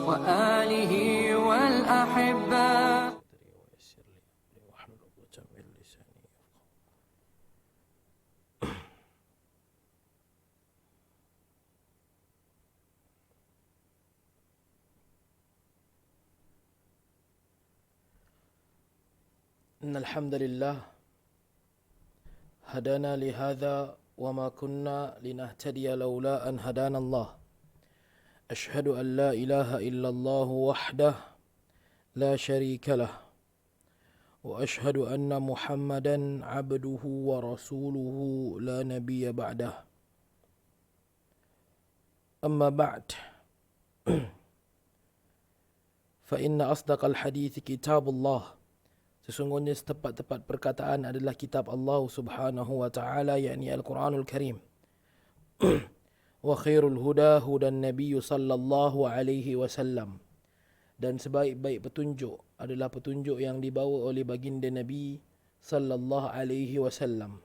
وآله والأحبة. إن الحمد لله هدانا لهذا وما كنا لنهتدي لولا أن هدانا الله أشهد أن لا إله إلا الله وحده لا شريك له وأشهد أن محمدا عبده ورسوله لا نبي بعده أما بعد فإن أصدق الحديث كتاب الله. Sesungguhnya setepat-tepat perkataan adalah kitab Allah Subhanahu wa taala, yakni Al-Quranul Karim. Wa khairul huda hudan Nabi sallallahu alaihi wasallam. Dan sebaik-baik petunjuk adalah petunjuk yang dibawa oleh baginda Nabi sallallahu alaihi wasallam.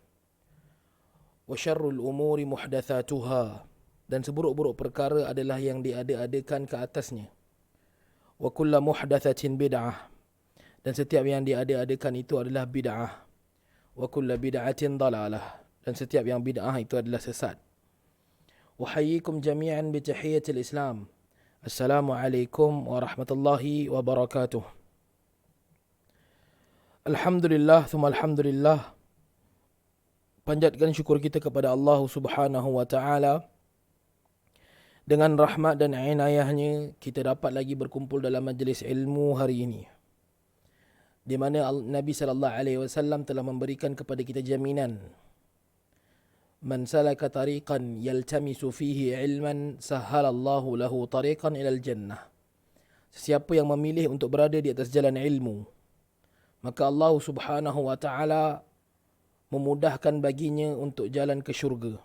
Wa syarrul umuri muhdatsatuha. Dan seburuk-buruk perkara adalah yang diada-adakan ke atasnya. Wa kullu muhdatsatin bid'ah. Dan setiap yang diada-adakan itu adalah bid'ah. Wa kullu bid'atin dalalah. Dan setiap yang bid'ah itu adalah sesat. Uhayyikum jami'an bi tahiyyatil Islam. Assalamualaikum warahmatullahi wabarakatuh. Alhamdulillah, thumma alhamdulillah. Panjatkan syukur kita kepada Allah Subhanahu wa taala. Dengan rahmat dan inayahnya, kita dapat lagi berkumpul dalam majlis ilmu hari ini, di mana Nabi sallallahu alaihi wasallam telah memberikan kepada kita jaminan, man salaka tariqan yaltamisu fihi ilman sahhalallahu lahu tariqan ilal jannah. Sesiapa yang memilih untuk berada di atas jalan ilmu, maka Allah Subhanahu wa taala memudahkan baginya untuk jalan ke syurga.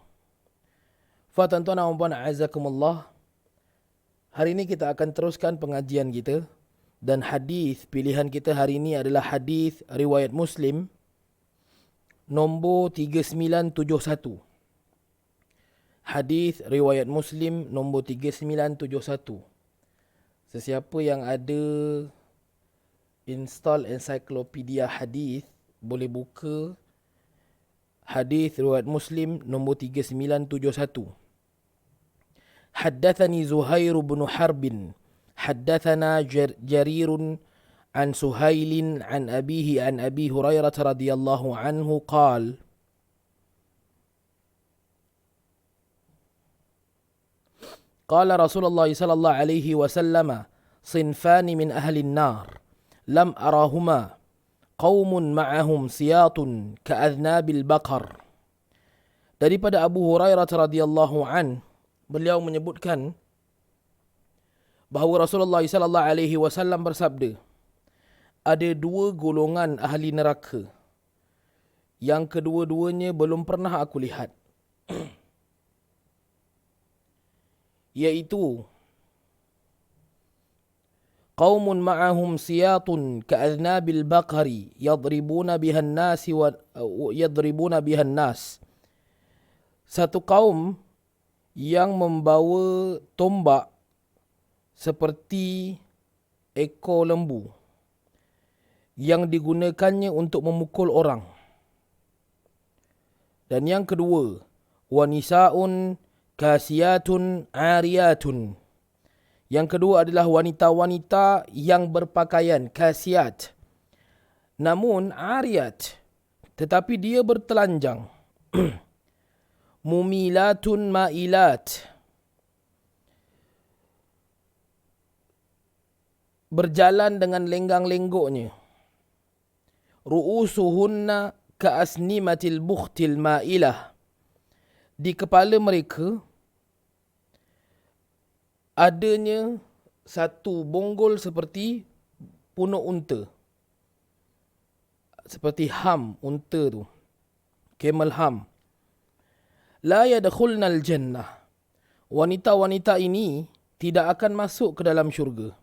Fa tuan-tuan dan puan azakumullah, hari ini kita akan teruskan pengajian kita. Dan hadis pilihan kita hari ini adalah hadis riwayat Muslim nombor 3971. Hadis riwayat Muslim nombor 3971. Sesiapa yang ada install ensiklopedia hadis boleh buka hadis riwayat Muslim nombor 3971. Haddatsani Zuhair bin Harbin حدثنا جرير عن سهيل عن أبيه عن أبي هريرة رضي الله عنه قال قال رسول الله صلى الله عليه وسلم صنفان من أهل النار لم أراهما قوم معهم سياط كأذناب البقر. Daripada Abu Hurairah radhiyallahu an, beliau menyebutkan bahawa Rasulullah sallallahu alaihi wasallam bersabda, ada dua golongan ahli neraka yang kedua-duanya belum pernah aku lihat, iaitu qaumun ma'ahum siyatun ka'adnabil baqari yadribuna bihan nasi wa yadribuna bihan nas. Satu kaum yang membawa tombak seperti ekor lembu yang digunakannya untuk memukul orang. Dan yang kedua, wanisaun kasiyatun ariyatun. Yang kedua adalah wanita-wanita yang berpakaian kasiyat, namun ariyat, tetapi dia bertelanjang. Mumilatun mailat, berjalan dengan lenggang-lenggoknya. Ru'usuhunna ka'asnimatil bukhtil ma'ilah. Di kepala mereka adanya satu bonggol seperti punuk unta. Seperti ham unta tu. Camel ham. La yadkhulnal jannah. Wanita-wanita ini tidak akan masuk ke dalam syurga.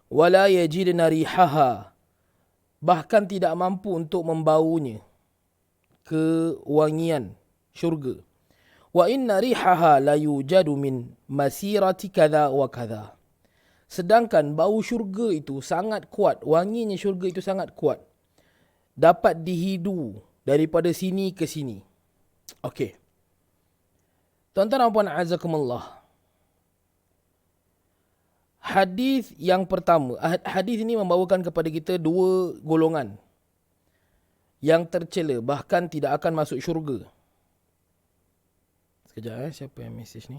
Wala yajidna rihaha, bahkan tidak mampu untuk membaunya, kewangian syurga. Wa inna rihaha la yujadu min masirati kadha wa kadha. Sedangkan bau syurga itu sangat kuat, wanginya syurga itu sangat kuat. Dapat dihidu daripada sini ke sini. Okey. Tuan-tuan dan puan azakumullah. Hadis yang pertama, hadis ini membawakan kepada kita dua golongan yang tercela, bahkan tidak akan masuk syurga. Sekejap siapa yang mesej ni?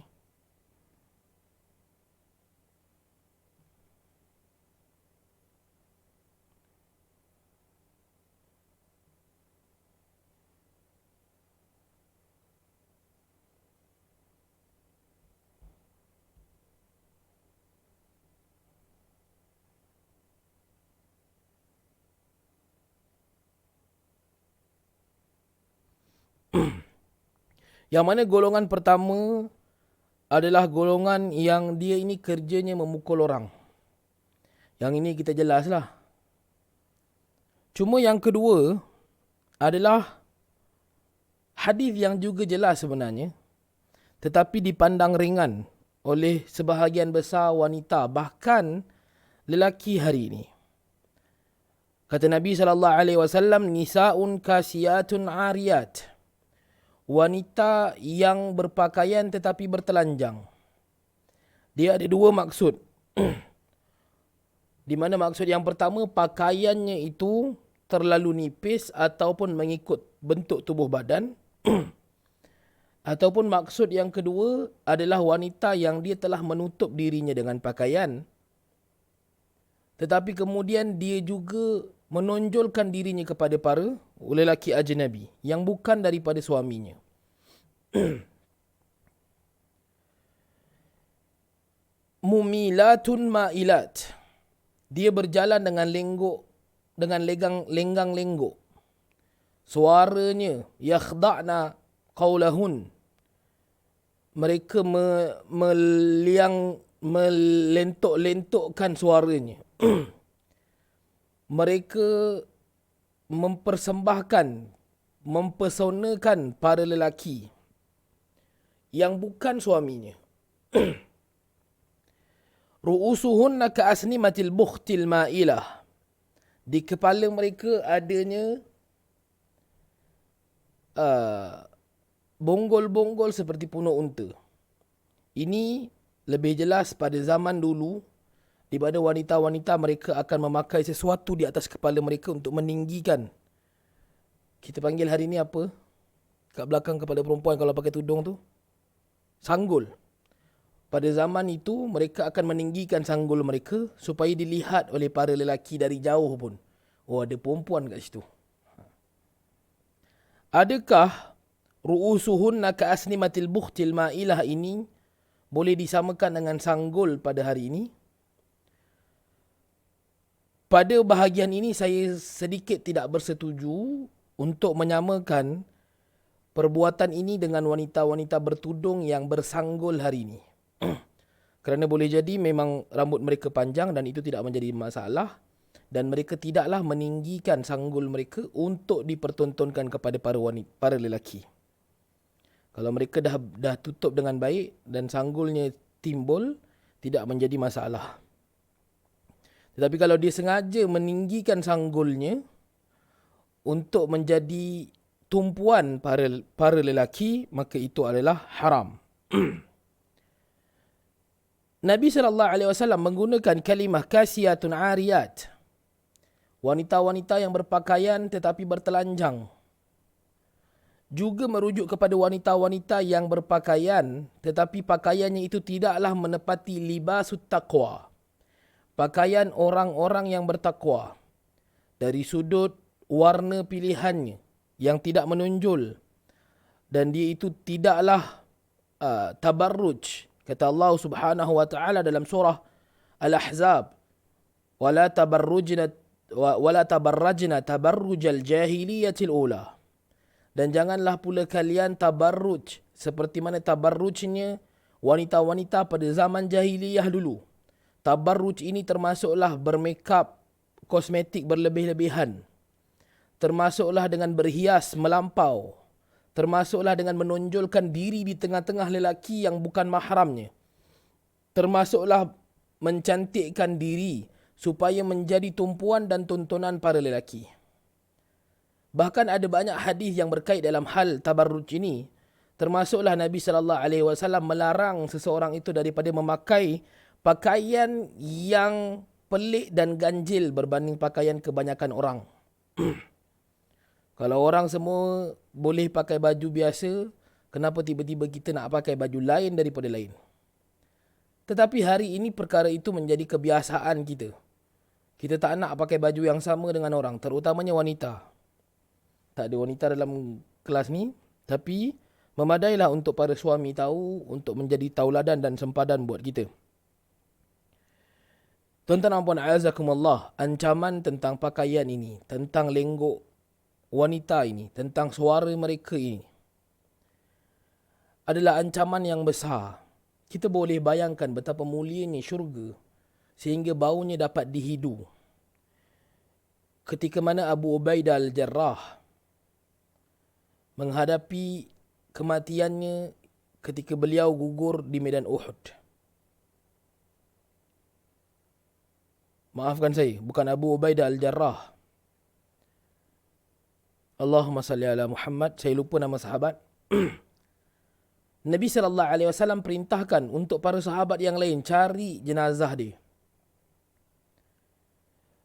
Yang mana golongan pertama adalah golongan yang dia ini kerjanya memukul orang. Yang ini kita jelaslah. Cuma yang kedua adalah hadis yang juga jelas sebenarnya, tetapi dipandang ringan oleh sebahagian besar wanita, bahkan lelaki hari ini. Kata Nabi SAW, Nisa'un kasiyatun ariyat. Wanita yang berpakaian tetapi bertelanjang. Dia ada dua maksud. Di mana maksud yang pertama, pakaiannya itu terlalu nipis ataupun mengikut bentuk tubuh badan. Ataupun maksud yang kedua adalah wanita yang dia telah menutup dirinya dengan pakaian, tetapi kemudian dia juga menonjolkan dirinya kepada para lelaki ajnabi yang bukan daripada suaminya. Mumilatun ma'ilat. Dia berjalan dengan lenggok, dengan lenggang lenggok. Suaranya yakhda'na qaulahun. Mereka melentok-lentokkan suaranya. Mereka mempersembahkan, mempersonakan para lelaki yang bukan suaminya. Ru'usuhunna ka'asnimatil bukhtil ma'ilah. Di kepala mereka adanya bonggol-bonggol seperti punuk unta. Ini lebih jelas pada zaman dulu, di mana wanita-wanita mereka akan memakai sesuatu di atas kepala mereka untuk meninggikan. Kita panggil hari ni apa? Kat belakang kepala perempuan kalau pakai tudung tu? Sanggul. Pada zaman itu, mereka akan meninggikan sanggul mereka supaya dilihat oleh para lelaki dari jauh pun. Oh, ada perempuan kat situ. Adakah ru'usuhunna ka'asnimatil bukhtil ma'ilah ini boleh disamakan dengan sanggul pada hari ini? Pada bahagian ini saya sedikit tidak bersetuju untuk menyamakan perbuatan ini dengan wanita-wanita bertudung yang bersanggul hari ini. Kerana boleh jadi memang rambut mereka panjang dan itu tidak menjadi masalah, dan mereka tidaklah meninggikan sanggul mereka untuk dipertontonkan kepada para lelaki. Kalau mereka dah tutup dengan baik dan sanggulnya timbul, tidak menjadi masalah. Tetapi kalau dia sengaja meninggikan sanggulnya untuk menjadi tumpuan para lelaki, maka itu adalah haram. Nabi SAW menggunakan kalimah kasiyatun ariyat. Wanita-wanita yang berpakaian tetapi bertelanjang. Juga merujuk kepada wanita-wanita yang berpakaian tetapi pakaiannya itu tidaklah menepati libasut taqwa. Pakaian orang-orang yang bertakwa. Dari sudut warna pilihannya yang tidak menonjol. Dan dia itu tidaklah tabarruj. Kata Allah Subhanahu wa taala dalam surah Al-Ahzab, wala tabarrajna tabarrujal jahiliyatil ula. Dan janganlah pula kalian tabarruj seperti mana tabarrujnya wanita-wanita pada zaman jahiliyah dulu. Tabarruj ini termasuklah bermakeup, kosmetik berlebih-lebihan. Termasuklah dengan berhias melampau. Termasuklah dengan menonjolkan diri di tengah-tengah lelaki yang bukan mahramnya. Termasuklah mencantikkan diri supaya menjadi tumpuan dan tontonan para lelaki. Bahkan ada banyak hadis yang berkait dalam hal tabarruj ini. Termasuklah Nabi SAW melarang seseorang itu daripada memakai pakaian yang pelik dan ganjil berbanding pakaian kebanyakan orang. Kalau orang semua boleh pakai baju biasa, kenapa tiba-tiba kita nak pakai baju lain daripada lain? Tetapi hari ini perkara itu menjadi kebiasaan kita. Kita tak nak pakai baju yang sama dengan orang, terutamanya wanita. Tak ada wanita dalam kelas ni, tapi memadailah untuk para suami tahu, untuk menjadi tauladan dan sempadan buat kita. Tuan-tuan dan puan a'azakumullah, ancaman tentang pakaian ini, tentang lenggok wanita ini, tentang suara mereka ini, adalah ancaman yang besar. Kita boleh bayangkan betapa mulianya syurga sehingga baunya dapat dihidu. Ketika mana Abu Ubaidah Al-Jarrah menghadapi kematiannya ketika beliau gugur di medan Uhud. Maafkan saya, bukan Abu Ubaidah Al-Jarrah. Allahumma salli ala Muhammad, saya lupa nama sahabat. Nabi SAW perintahkan untuk para sahabat yang lain cari jenazah dia.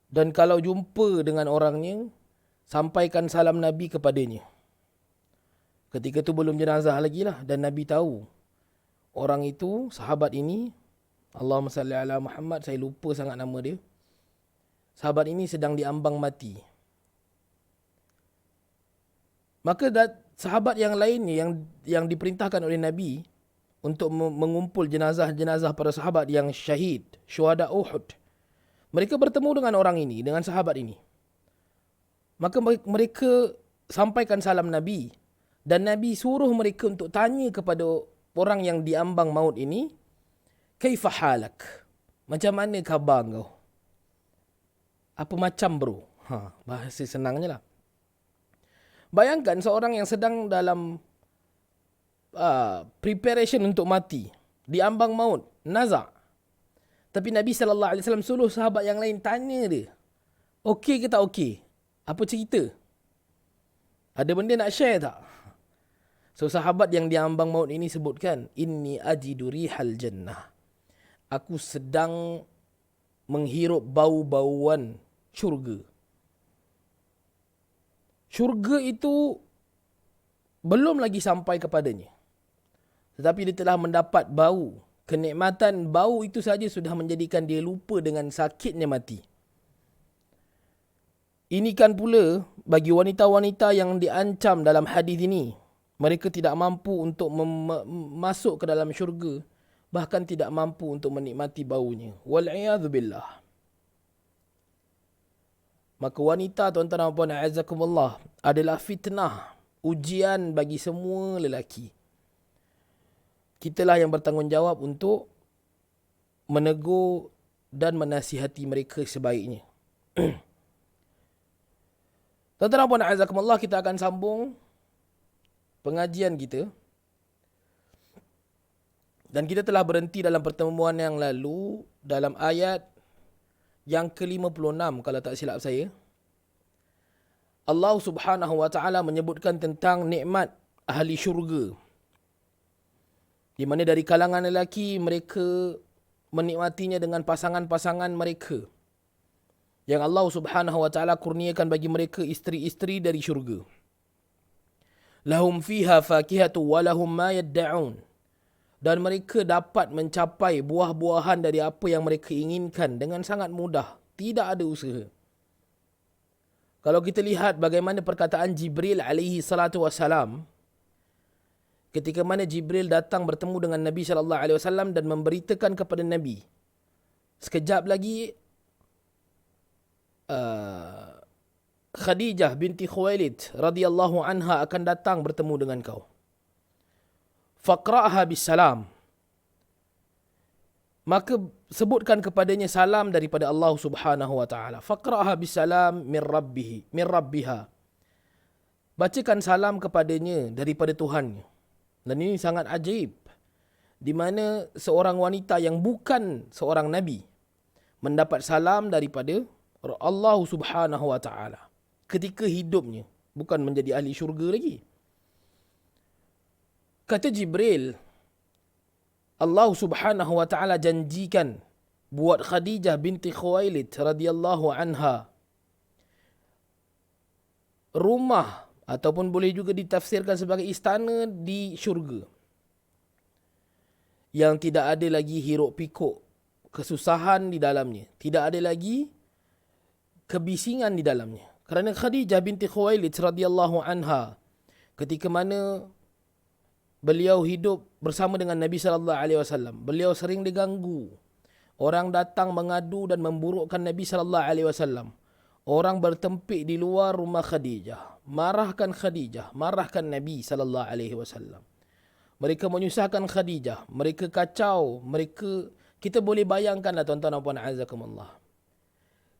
Dan kalau jumpa dengan orangnya, sampaikan salam Nabi kepadanya. Ketika itu belum jenazah lagi lah. Dan Nabi tahu orang itu, sahabat ini, Allahumma salli ala Muhammad, saya lupa sangat nama dia. Sahabat ini sedang diambang mati. Maka sahabat yang lainnya yang diperintahkan oleh Nabi untuk mengumpul jenazah-jenazah para sahabat yang syahid, syuhada Uhud. Mereka bertemu dengan orang ini, dengan sahabat ini. Maka mereka sampaikan salam Nabi. Dan Nabi suruh mereka untuk tanya kepada orang yang diambang maut ini, Kaifa halak? Macam mana khabar kau? Apa macam bro? Bahasa senangnya lah. Bayangkan seorang yang sedang dalam preparation untuk mati, diambang maut, nazak. Tapi Nabi SAW suruh sahabat yang lain tanya dia, okey ke tak okey? Apa cerita? Ada benda nak share tak? So sahabat yang diambang maut ini sebutkan, Inni ajidu rihal jannah. Aku sedang menghirup bau-bauan syurga. Syurga itu belum lagi sampai kepadanya. Tetapi dia telah mendapat bau. Kenikmatan bau itu saja sudah menjadikan dia lupa dengan sakitnya mati. Ini kan pula bagi wanita-wanita yang diancam dalam hadis ini. Mereka tidak mampu untuk masuk ke dalam syurga. Bahkan tidak mampu untuk menikmati baunya. Wal'iyadzubillah. Maka wanita, tuan-tuan dan puan a'azakumullah, adalah fitnah, ujian bagi semua lelaki. Kitalah yang bertanggungjawab untuk menegur dan menasihati mereka sebaiknya. Tuan-tuan dan puan a'azakumullah, kita akan sambung pengajian kita. Dan kita telah berhenti dalam pertemuan yang lalu dalam ayat yang ke-56 kalau tak silap saya. Allah Subhanahu wa taala menyebutkan tentang nikmat ahli syurga. Di mana dari kalangan lelaki mereka menikmatinya dengan pasangan-pasangan mereka. Yang Allah Subhanahu wa taala kurniakan bagi mereka isteri-isteri dari syurga. Lahum fiha fakihatu wa lahum ma yadda'un. Dan mereka dapat mencapai buah-buahan dari apa yang mereka inginkan dengan sangat mudah. Tidak ada usaha. Kalau kita lihat bagaimana perkataan Jibril alaihi salatu wassalam, ketika mana Jibril datang bertemu dengan Nabi sallallahu alaihi wasallam dan memberitakan kepada Nabi, sekejap lagi Khadijah binti Khuwailid radhiyallahu anha akan datang bertemu dengan kau. Faqra'ha bisalam. Maka sebutkan kepadanya salam daripada Allah Subhanahu wa taala. Faqra'ha bisalam min rabbiha. Bacakan salam kepadanya daripada Tuhannya. Dan ini sangat ajaib. di mana seorang wanita yang bukan seorang nabi mendapat salam daripada Allah Subhanahu wa taala ketika hidupnya, bukan menjadi ahli syurga lagi. Kata Jibril, Allah Subhanahu wa taala janjikan buat Khadijah binti Khuwailid radhiyallahu anha rumah, ataupun boleh juga ditafsirkan sebagai istana di syurga, yang tidak ada lagi hiruk pikuk kesusahan di dalamnya, tidak ada lagi kebisingan di dalamnya. Kerana Khadijah binti Khuwailid radhiyallahu anha, ketika mana beliau hidup bersama dengan Nabi sallallahu alaihi wasallam, beliau sering diganggu. Orang datang mengadu dan memburukkan Nabi sallallahu alaihi wasallam. Orang bertempik di luar rumah Khadijah, marahkan Khadijah, marahkan Nabi sallallahu alaihi wasallam. Mereka menyusahkan Khadijah, mereka kacau, kita boleh bayangkanlah tuan-tuan dan puan azakumullah.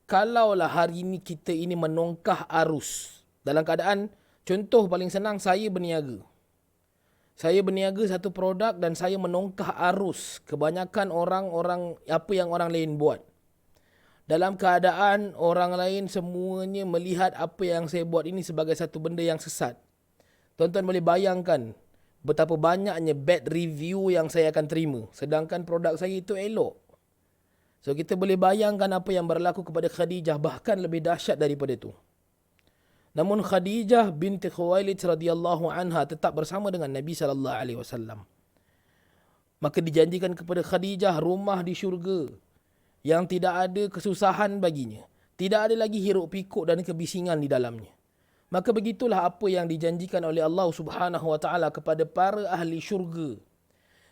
Kalaulah hari ini kita ini menongkah arus dalam keadaan, contoh paling senang, saya berniaga. Saya berniaga satu produk dan saya menongkah arus kebanyakan orang-orang apa yang orang lain buat. Dalam keadaan orang lain semuanya melihat apa yang saya buat ini sebagai satu benda yang sesat. Tuan-tuan boleh bayangkan betapa banyaknya bad review yang saya akan terima, sedangkan produk saya itu elok. So kita boleh bayangkan apa yang berlaku kepada Khadijah, bahkan lebih dahsyat daripada itu. Namun Khadijah binti Khuwailid radhiyallahu anha tetap bersama dengan Nabi sallallahu alaihi wasallam. Maka dijanjikan kepada Khadijah rumah di syurga yang tidak ada kesusahan baginya, tidak ada lagi hiruk pikuk dan kebisingan di dalamnya. Maka begitulah apa yang dijanjikan oleh Allah Subhanahu wa taala kepada para ahli syurga,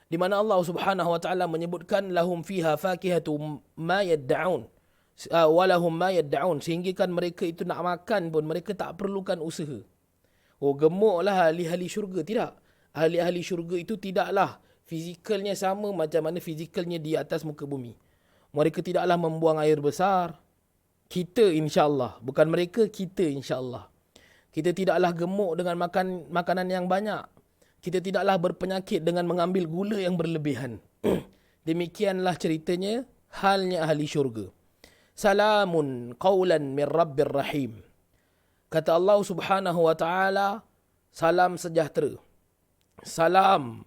di mana Allah Subhanahu wa taala menyebutkan lahum fiha fakihatu ma yad'un walahum ma yad'un, sehingga kan mereka itu nak makan pun mereka tak perlukan usaha. Oh, gemuklah ahli-ahli syurga. Tidak. Ahli-ahli syurga itu tidaklah fizikalnya sama macam mana fizikalnya di atas muka bumi. Mereka tidaklah membuang air besar. Kita insya-Allah, bukan mereka, kita insya-Allah. Kita tidaklah gemuk dengan makan makanan yang banyak. Kita tidaklah berpenyakit dengan mengambil gula yang berlebihan. Demikianlah ceritanya halnya ahli syurga. Salamun qawlan min Rabbir Rahim. Kata Allah Subhanahu wa taala, salam sejahtera. Salam.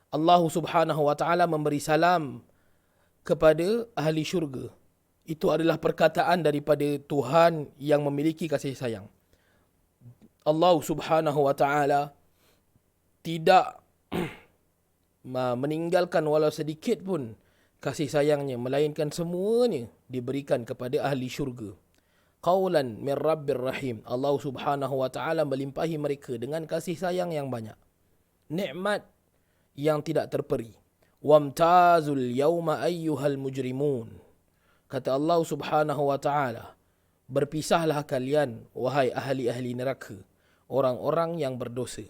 Allah Subhanahu wa taala memberi salam kepada ahli syurga. Itu adalah perkataan daripada Tuhan yang memiliki kasih sayang. Allah Subhanahu wa taala tidak meninggalkan walau sedikit pun kasih sayangnya, melainkan semuanya diberikan kepada ahli syurga. Qaulan min Rabbir Rahim. Allah Subhanahu wa taala melimpahi mereka dengan kasih sayang yang banyak, nikmat yang tidak terperi. Wamtazul yawma ayyuhal mujrimun. Kata Allah Subhanahu wa taala, berpisahlah kalian wahai ahli-ahli neraka, orang-orang yang berdosa.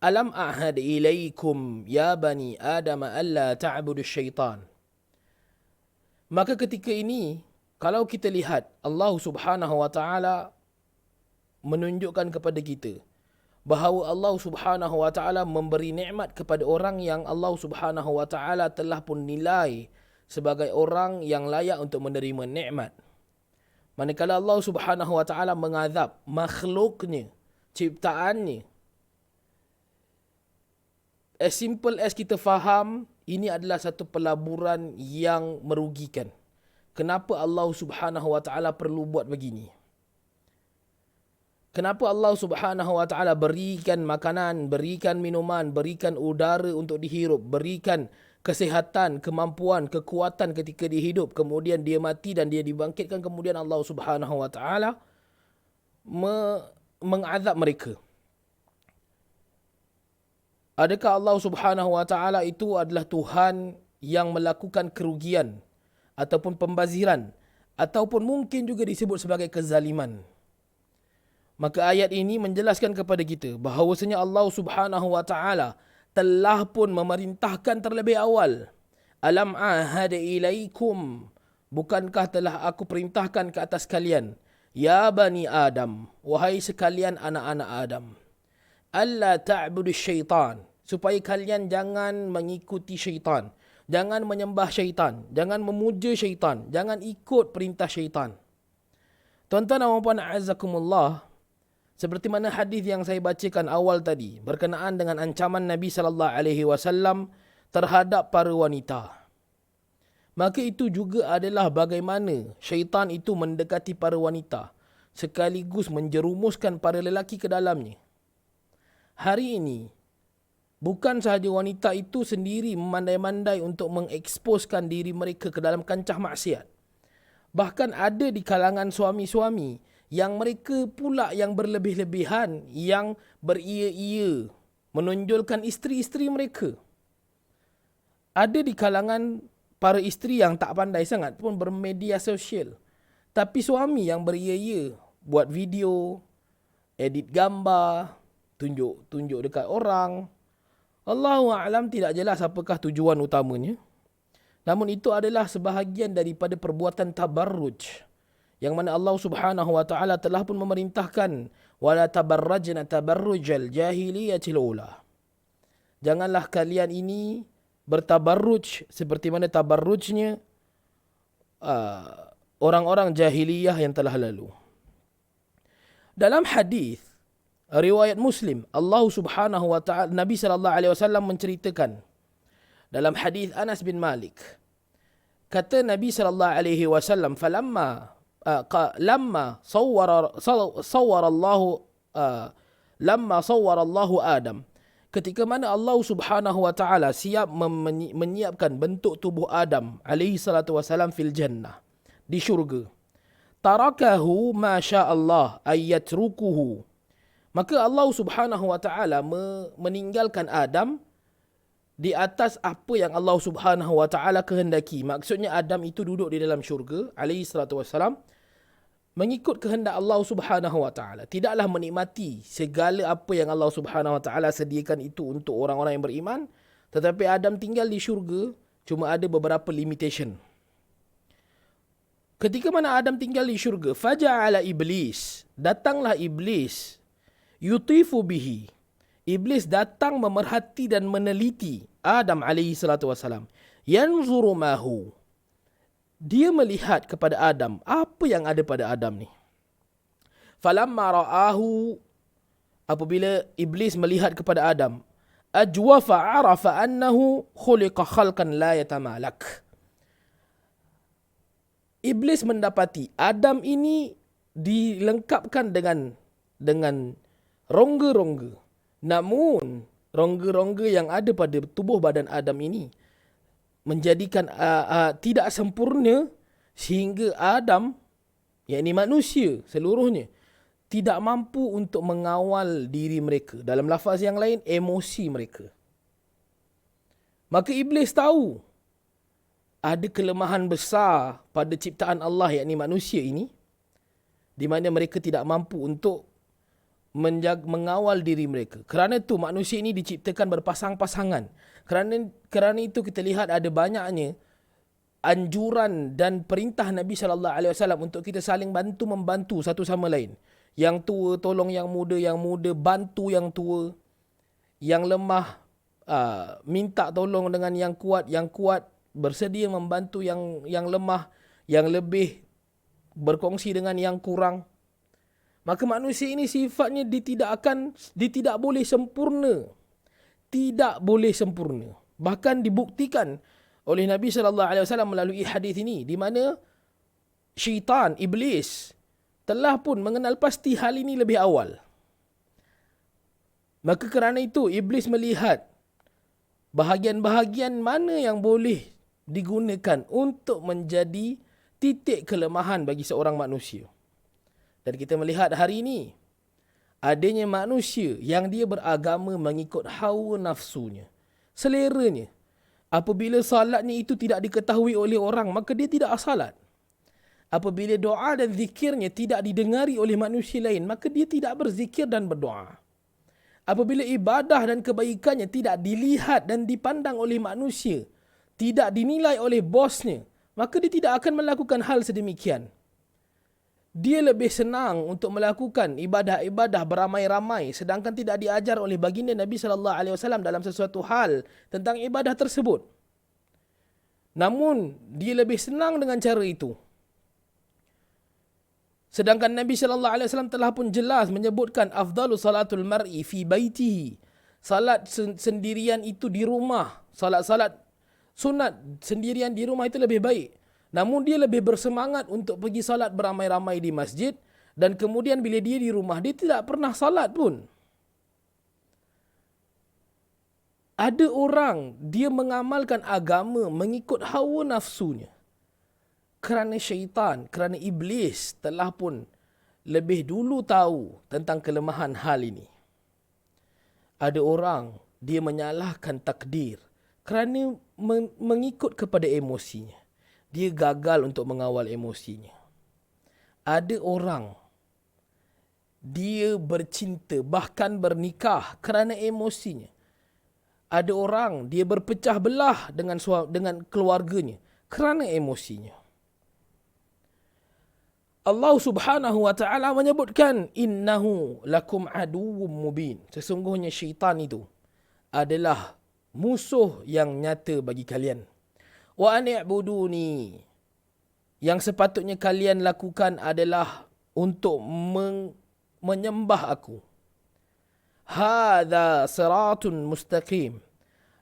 Alam a'had ilaikum ya bani Adam alla ta'budu syaitan. Maka ketika ini, kalau kita lihat Allah Subhanahu wa taala menunjukkan kepada kita bahawa Allah Subhanahu wa taala memberi nikmat kepada orang yang Allah Subhanahu wa taala telah pun nilai sebagai orang yang layak untuk menerima nikmat. Manakala Allah Subhanahu wa taala mengazab makhluknya, ciptaannya, as simple as kita faham, ini adalah satu pelaburan yang merugikan. Kenapa Allah Subhanahu wa taala perlu buat begini? Kenapa Allah Subhanahu wa taala berikan makanan, berikan minuman, berikan udara untuk dihirup, berikan kesihatan, kemampuan, kekuatan ketika dia hidup, kemudian dia mati dan dia dibangkitkan, kemudian Allah Subhanahu wa taala mengazab mereka? Adakah Allah Subhanahu wa taala itu adalah Tuhan yang melakukan kerugian ataupun pembaziran, ataupun mungkin juga disebut sebagai kezaliman? Maka ayat ini menjelaskan kepada kita bahawasanya Allah Subhanahu wa taala telah pun memerintahkan terlebih awal. Alam ahad ilaikum, bukankah telah aku perintahkan ke atas kalian, ya bani Adam, wahai sekalian anak-anak Adam, alla ta'budu syaitan, supaya kalian jangan mengikuti syaitan, jangan menyembah syaitan, jangan memuja syaitan, jangan ikut perintah syaitan. Tuan-tuan dan puan a'azzakumullah, seperti mana hadis yang saya bacakan awal tadi berkenaan dengan ancaman Nabi SAW terhadap para wanita. Maka itu juga adalah bagaimana syaitan itu mendekati para wanita sekaligus menjerumuskan para lelaki ke dalamnya. Hari ini, bukan sahaja wanita itu sendiri memandai-mandai untuk mengeksposkan diri mereka ke dalam kancah maksiat. Bahkan ada di kalangan suami-suami yang mereka pula yang berlebih-lebihan, yang beria-ia menonjolkan isteri-isteri mereka. Ada di kalangan para isteri yang tak pandai sangat pun bermedia sosial. Tapi suami yang beria-ia, buat video, edit gambar, tunjuk dekat orang. Allahu a'lam, tidak jelas apakah tujuan utamanya. Namun itu adalah sebahagian daripada perbuatan tabarruj, yang mana Allah Subhanahu wa taala telah pun memerintahkan wala tabarrajna tabarrujal jahiliyatil ula. Janganlah kalian ini bertabarruj seperti mana tabarrujnya orang-orang jahiliyah yang telah lalu. Dalam hadis riwayat Muslim, Allah Subhanahu wa taala, Nabi sallallahu alaihi wasallam menceritakan dalam hadis Anas bin Malik, kata Nabi sallallahu alaihi wasallam, falamma lamma sawwara Allah Adam, ketika mana Allah Subhanahu wa taala siap menyiapkan bentuk tubuh Adam alaihi salatu wasallam fil jannah, di syurga. Tarakahu ma syaa Allah ayatrukuhu. Maka Allah Subhanahu wa taala meninggalkan Adam di atas apa yang Allah Subhanahu wa taala kehendaki. Maksudnya Adam itu duduk di dalam syurga alaihi salatu wasallam mengikut kehendak Allah Subhanahu wa taala. Tidaklah menikmati segala apa yang Allah Subhanahu wa taala sediakan itu untuk orang-orang yang beriman, tetapi Adam tinggal di syurga, cuma ada beberapa limitation. Ketika mana Adam tinggal di syurga, faja'ala iblis, datanglah iblis, yutifu bihi. Iblis datang memerhati dan meneliti Adam alaihi salatu wasalam. Yanzuru mahu. Dia melihat kepada Adam, apa yang ada pada Adam ni. Falamma ra'ahu, apabila iblis melihat kepada Adam, ajwafa arafa annahu khuliqa khalqan la yatamalak. Iblis mendapati Adam ini dilengkapkan dengan rongga-rongga. Namun rongga-rongga yang ada pada tubuh badan Adam ini menjadikan tidak sempurna, sehingga Adam, yakni manusia seluruhnya, tidak mampu untuk mengawal diri mereka. Dalam lafaz yang lain, emosi mereka. Maka iblis tahu ada kelemahan besar pada ciptaan Allah, yakni manusia ini, di mana mereka tidak mampu untuk mengawal diri mereka. Kerana itu manusia ini diciptakan berpasang-pasangan. Kerana itu kita lihat ada banyaknya anjuran dan perintah Nabi SAW untuk kita saling bantu-membantu satu sama lain. Yang tua tolong yang muda bantu yang tua. Yang lemah minta tolong dengan yang kuat bersedia membantu yang lemah, yang lebih berkongsi dengan yang kurang. Maka manusia ini sifatnya dia tidak boleh sempurna. Tidak boleh sempurna. Bahkan dibuktikan oleh Nabi SAW melalui hadis ini, di mana syaitan, iblis, telah pun mengenal pasti hal ini lebih awal. Maka kerana itu, iblis melihat bahagian-bahagian mana yang boleh digunakan untuk menjadi titik kelemahan bagi seorang manusia. Dan kita melihat hari ini, adanya manusia yang dia beragama mengikut hawa nafsunya, seleranya. Apabila salatnya itu tidak diketahui oleh orang, maka dia tidak salat. Apabila doa dan zikirnya tidak didengari oleh manusia lain, maka dia tidak berzikir dan berdoa. Apabila ibadah dan kebaikannya tidak dilihat dan dipandang oleh manusia, tidak dinilai oleh bosnya, maka dia tidak akan melakukan hal sedemikian. Dia lebih senang untuk melakukan ibadah-ibadah beramai-ramai sedangkan tidak diajar oleh baginda Nabi SAW dalam sesuatu hal tentang ibadah tersebut. Namun, dia lebih senang dengan cara itu. Sedangkan Nabi SAW telah pun jelas menyebutkan afdalu salatul mar'i fi baitihi. Salat sendirian itu di rumah. Salat sunat sendirian di rumah itu lebih baik. Namun dia lebih bersemangat untuk pergi salat beramai-ramai di masjid. Dan kemudian bila dia di rumah, dia tidak pernah salat pun. Ada orang, dia mengamalkan agama mengikut hawa nafsunya. Kerana syaitan, kerana iblis telah pun lebih dulu tahu tentang kelemahan hal ini. Ada orang, dia menyalahkan takdir kerana mengikut kepada emosinya. Dia gagal untuk mengawal emosinya. Ada orang, dia bercinta bahkan bernikah kerana emosinya. Ada orang, dia berpecah belah dengan keluarganya kerana emosinya. Allah Subhanahu wa taala menyebutkan innahu lakum aduwwum mubin. Sesungguhnya syaitan itu adalah musuh yang nyata bagi kalian. Wa ani'buduni. Yang sepatutnya kalian lakukan adalah untuk menyembah aku. Hadza siratun mustaqim.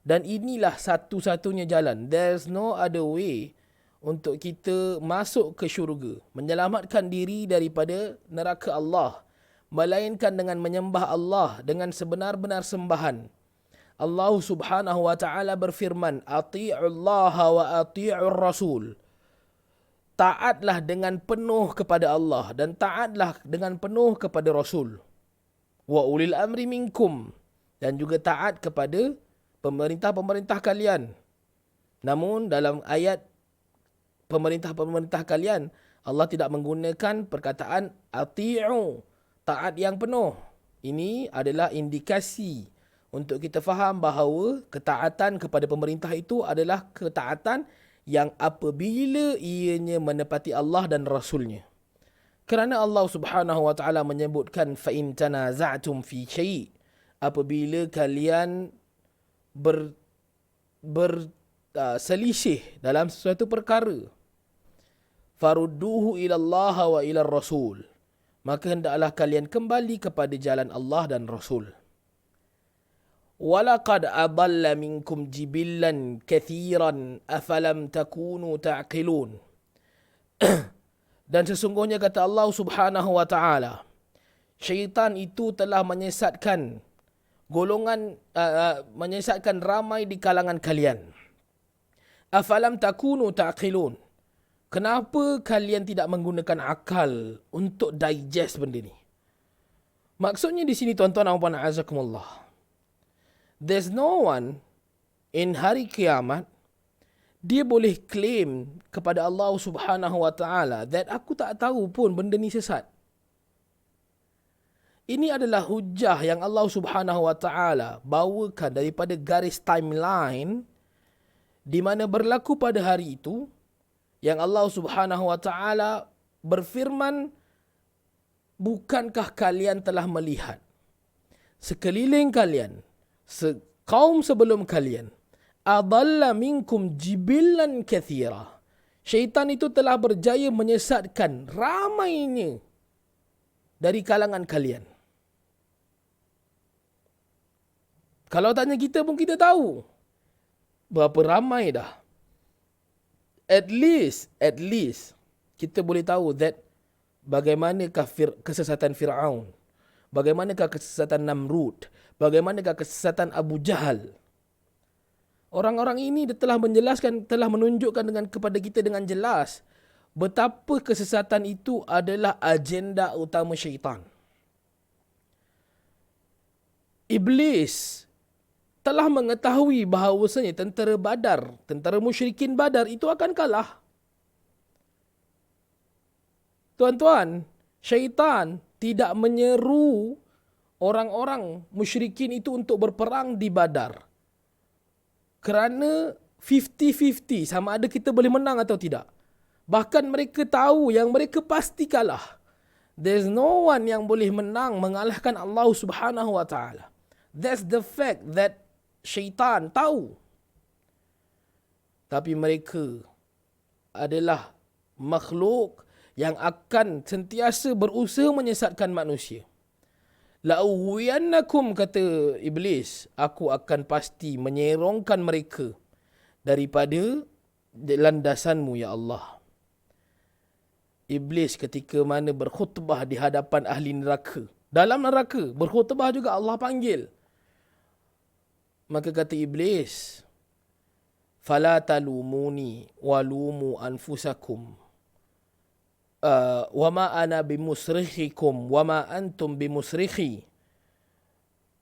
Dan inilah satu-satunya jalan. There's no other way untuk kita masuk ke syurga, menyelamatkan diri daripada neraka Allah, melainkan dengan menyembah Allah dengan sebenar-benar sembahan. Allah Subhanahu wa taala berfirman, "Ati'ullaha wa ati'ur rasul." Taatlah dengan penuh kepada Allah dan taatlah dengan penuh kepada Rasul. Wa ulil amri minkum, dan juga taat kepada pemerintah-pemerintah kalian. Namun dalam ayat pemerintah-pemerintah kalian, Allah tidak menggunakan perkataan ati'u, taat yang penuh. Ini adalah indikasi untuk kita faham bahawa ketaatan kepada pemerintah itu adalah ketaatan yang apabila ianya menepati Allah dan Rasulnya. Kerana Allah Subhanahu wa taala menyebutkan fa in tanaza'tum fi syai', apabila kalian selisih dalam sesuatu perkara, farudduhu ila Allah wa ila Rasul, maka hendaklah kalian kembali kepada jalan Allah dan Rasul. Walaqad adalla minkum jibillan kathiran afalam takunu ta'qilun. Dan sesungguhnya kata Allah Subhanahu wa taala, syaitan itu telah menyesatkan menyesatkan ramai di kalangan kalian. Afalam takunu ta'qilun. Kenapa kalian tidak menggunakan akal untuk digest benda ni? Maksudnya di sini tuan-tuan dan puan azakumullah, there's no one in hari kiamat dia boleh claim kepada Allah Subhanahu wa taala that aku tak tahu pun benda ni sesat. Ini adalah hujah yang Allah Subhanahu wa taala bawakan daripada garis timeline di mana berlaku pada hari itu, yang Allah Subhanahu wa taala berfirman, bukankah kalian telah melihat sekeliling kalian, kaum sebelum kalian, adalla minkum jibillan kathira. Syaitan itu telah berjaya menyesatkan ramainya dari kalangan kalian. Kalau tanya kita pun kita tahu berapa ramai dah. At least kita boleh tahu that bagaimanakah kesesatan Fir'aun, bagaimanakah kesesatan Namrud, bagaimanakah kesesatan Abu Jahal. Orang-orang ini telah menjelaskan, telah menunjukkan kepada kita dengan jelas betapa kesesatan itu adalah agenda utama syaitan. Iblis telah mengetahui bahawasanya tentera Badar, tentera musyrikin Badar itu akan kalah. Tuan-tuan, syaitan tidak menyeru orang-orang musyrikin itu untuk berperang di Badar. Kerana 50-50 sama ada kita boleh menang atau tidak. Bahkan mereka tahu yang mereka pasti kalah. There's no one yang boleh menang mengalahkan Allah Subhanahu wa taala. That's the fact that syaitan tahu. Tapi mereka adalah makhluk yang akan sentiasa berusaha menyesatkan manusia. La'uwiyannakum, kata Iblis, aku akan pasti menyerongkan mereka daripada landasanmu ya Allah. Iblis ketika mana berkhutbah di hadapan ahli neraka, dalam neraka berkhutbah juga Allah panggil. Maka kata Iblis, fala talumuni walumu anfusakum wama ana bimusrikhikum wama antum bimusrikhi.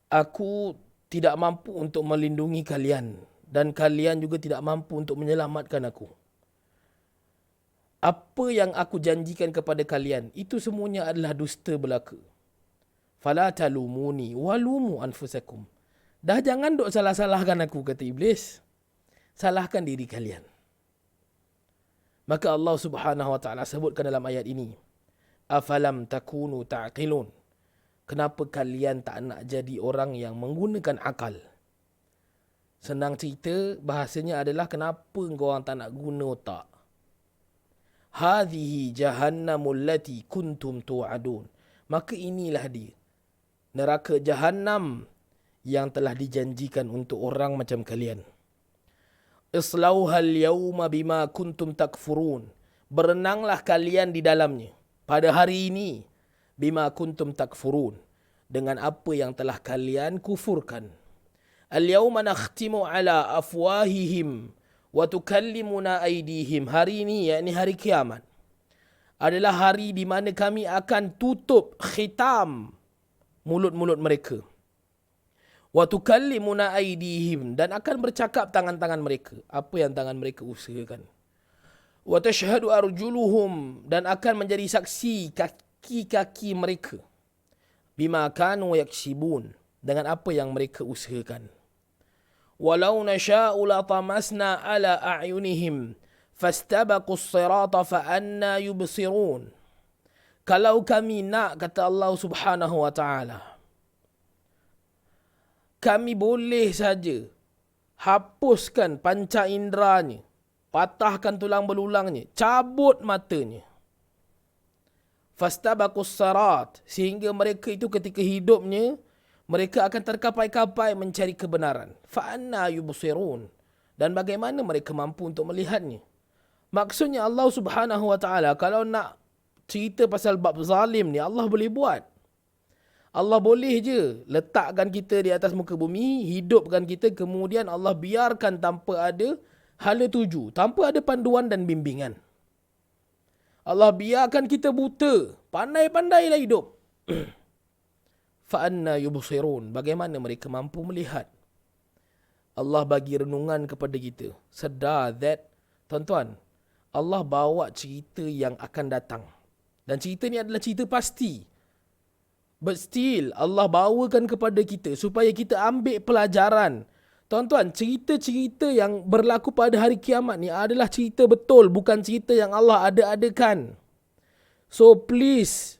Aku tidak mampu untuk melindungi kalian dan kalian juga tidak mampu untuk menyelamatkan aku. Apa yang aku janjikan kepada kalian itu semuanya adalah dusta belaka. Fala talumuni walumu anfusakum. Dah jangan duk salah-salahkan aku, kata Iblis. Salahkan diri kalian. Maka Allah Subhanahu wa taala sebutkan dalam ayat ini, afalam takunu ta'qilun. Kenapa kalian tak nak jadi orang yang menggunakan akal? Senang cerita, bahasanya adalah kenapa kau orang tak nak guna otak? Hadhihi jahannamul lati kuntum tu'adun. Maka inilah dia, neraka Jahannam yang telah dijanjikan untuk orang macam kalian. Islauhal yawma bima kuntum takfurun. Berenanglah kalian di dalamnya pada hari ini. Bima kuntum takfurun. Dengan apa yang telah kalian kufurkan. Al-yawma nakhtimu ala afwahihim wa tukallimuna aydihim. Hari ini, yakni hari kiamat, adalah hari di mana kami akan tutup khitam mulut-mulut mereka. Wa tukallimuna aydihim, dan akan bercakap tangan-tangan mereka, apa yang tangan mereka usahakan. Wa tashhadu arjuluhum, dan akan menjadi saksi kaki-kaki mereka. Bima kanu yaksibun, dengan apa yang mereka usahakan. Walau nasha'u latamasna ala a'yunihim fastabaqus sirata fa anna yubsirun. Kalau kami nak, kata Allah Subhanahu wa taala, kami boleh saja hapuskan panca inderanya, patahkan tulang belulangnya, cabut matanya. Fastabaqus sirat, sehingga mereka itu ketika hidupnya mereka akan terkapai-kapai mencari kebenaran. Fa'anna yubsirun, dan bagaimana mereka mampu untuk melihatnya. Maksudnya Allah Subhanahu wa taala kalau nak cerita pasal bab zalim ni, Allah boleh buat. Allah boleh je letakkan kita di atas muka bumi, hidupkan kita, kemudian Allah biarkan tanpa ada hala tuju, tanpa ada panduan dan bimbingan. Allah biarkan kita buta, pandai-pandailah hidup. Fa'anna yubsirun, bagaimana mereka mampu melihat. Allah bagi renungan kepada kita. Sedar that, tuan-tuan, Allah bawa cerita yang akan datang. Dan cerita ni adalah cerita pasti. But still, Allah bawakan kepada kita supaya kita ambil pelajaran. Tuan-tuan, cerita-cerita yang berlaku pada hari kiamat ni adalah cerita betul, bukan cerita yang Allah ada-adakan. So please,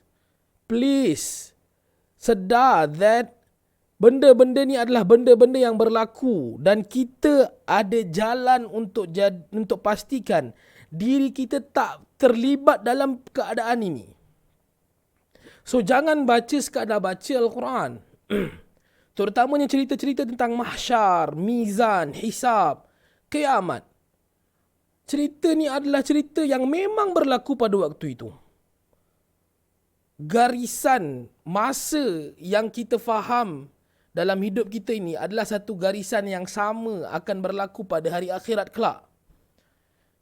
sedar that benda-benda ni adalah benda-benda yang berlaku dan kita ada jalan untuk pastikan diri kita tak terlibat dalam keadaan ini. So jangan baca sekadar baca Al-Quran. Terutamanya cerita-cerita tentang mahsyar, mizan, hisab, kiamat. Cerita ni adalah cerita yang memang berlaku pada waktu itu. Garisan masa yang kita faham dalam hidup kita ini adalah satu garisan yang sama akan berlaku pada hari akhirat kelak.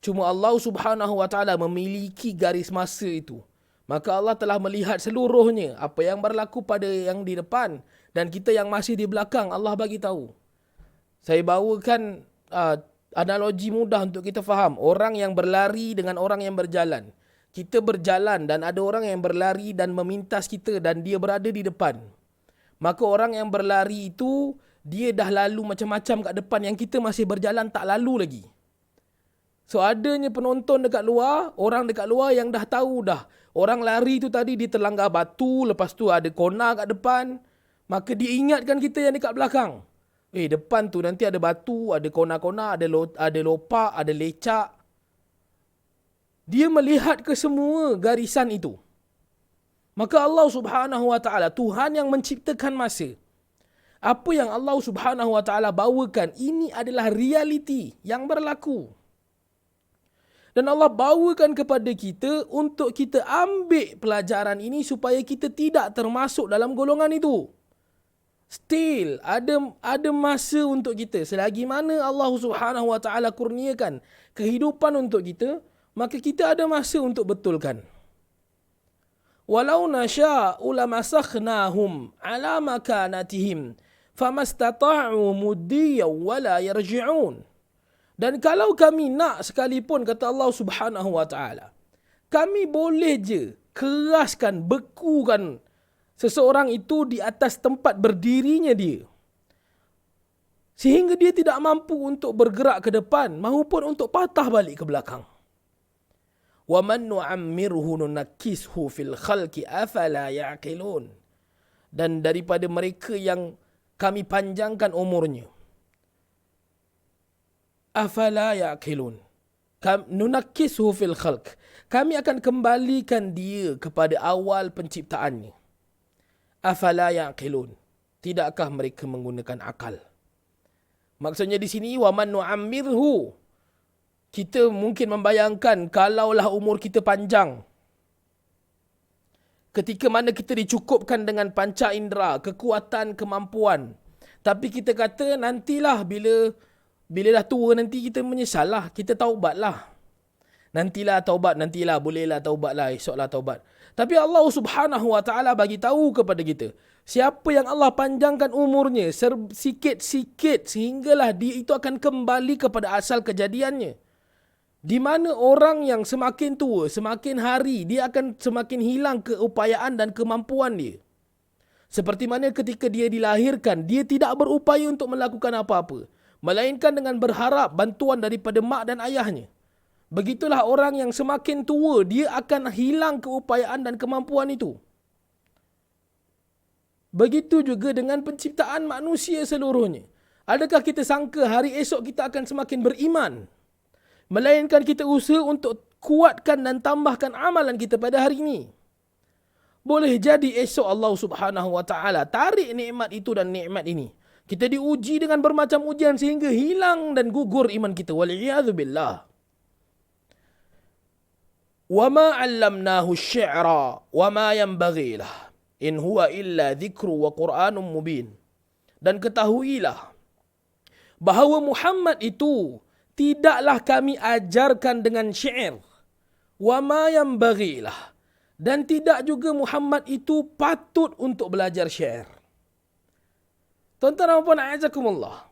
Cuma Allah Subhanahu wa taala memiliki garis masa itu. Maka Allah telah melihat seluruhnya, apa yang berlaku pada yang di depan dan kita yang masih di belakang, Allah bagi tahu. Saya bawakan analogi mudah untuk kita faham. Orang yang berlari dengan orang yang berjalan. Kita berjalan dan ada orang yang berlari dan memintas kita dan dia berada di depan. Maka orang yang berlari itu, dia dah lalu macam-macam kat depan yang kita masih berjalan tak lalu lagi. So adanya penonton dekat luar, orang dekat luar yang dah tahu dah. Orang lari tu tadi dia terlanggar batu, lepas tu ada kona kat depan. Maka dia ingatkan kita yang dekat belakang. Depan tu nanti ada batu, ada kona-kona, ada lopak, ada lecak. Dia melihat ke semua garisan itu. Maka Allah Subhanahu Wa Taala, Tuhan yang menciptakan masa. Apa yang Allah Subhanahu Wa Taala bawakan, ini adalah realiti yang berlaku. Dan Allah bawakan kepada kita untuk kita ambil pelajaran ini supaya kita tidak termasuk dalam golongan itu. Still, ada masa untuk kita. Selagi mana Allah Subhanahu Wa Taala kurniakan kehidupan untuk kita, maka kita ada masa untuk betulkan. Walau nasha'u lamasakhnaahum ala makanatihim famastata'u muddiyan wala yarji'un. Dan kalau kami nak sekalipun, kata Allah Subhanahu Wa Taala, kami boleh je keraskan, bekukan seseorang itu di atas tempat berdirinya dia, sehingga dia tidak mampu untuk bergerak ke depan maupun untuk patah balik ke belakang. Wa man nu'ammirhu nunakkishu fil khalqi afala ya'qilun. Dan daripada mereka yang kami panjangkan umurnya, afala ya'qilun, nunakkishu fil khalq, kami akan kembalikan dia kepada awal penciptaannya. Afala ya'qilun, tidakkah mereka menggunakan akal? Maksudnya di sini wa man nu'ammirhu, kita mungkin membayangkan kalaulah umur kita panjang, ketika mana kita dicukupkan dengan panca indera, kekuatan, kemampuan. Tapi kita kata nantilah bila dah tua nanti kita menyesal lah, kita taubatlah. Nantilah taubat, nantilah bolehlah taubatlah, esoklah taubat. Tapi Allah Subhanahu Wa Taala bagi tahu kepada kita, siapa yang Allah panjangkan umurnya sikit-sikit sehinggalah dia itu akan kembali kepada asal kejadiannya. Di mana orang yang semakin tua, semakin hari, dia akan semakin hilang keupayaan dan kemampuan dia. Seperti mana ketika dia dilahirkan, dia tidak berupaya untuk melakukan apa-apa, melainkan dengan berharap bantuan daripada mak dan ayahnya. Begitulah orang yang semakin tua, dia akan hilang keupayaan dan kemampuan itu. Begitu juga dengan penciptaan manusia seluruhnya. Adakah kita sangka hari esok kita akan semakin beriman? Melainkan kita usaha untuk kuatkan dan tambahkan amalan kita pada hari ini. Boleh jadi esok Allah Subhanahu Wa Taala tarik nikmat itu dan nikmat ini. Kita diuji dengan bermacam ujian sehingga hilang dan gugur iman kita. Wal'iyadzubillah. Wa ma 'allamnahu asy-syi'ra wa ma yanbaghi lah. In huwa illa dzikru wa Qur'anun mubin. Dan ketahuilah bahawa Muhammad itu tidaklah kami ajarkan dengan syair. Wa ma yanbaghi lah. Dan tidak juga Muhammad itu patut untuk belajar syair. Tuan-tuan dan puan, a'azakumullah.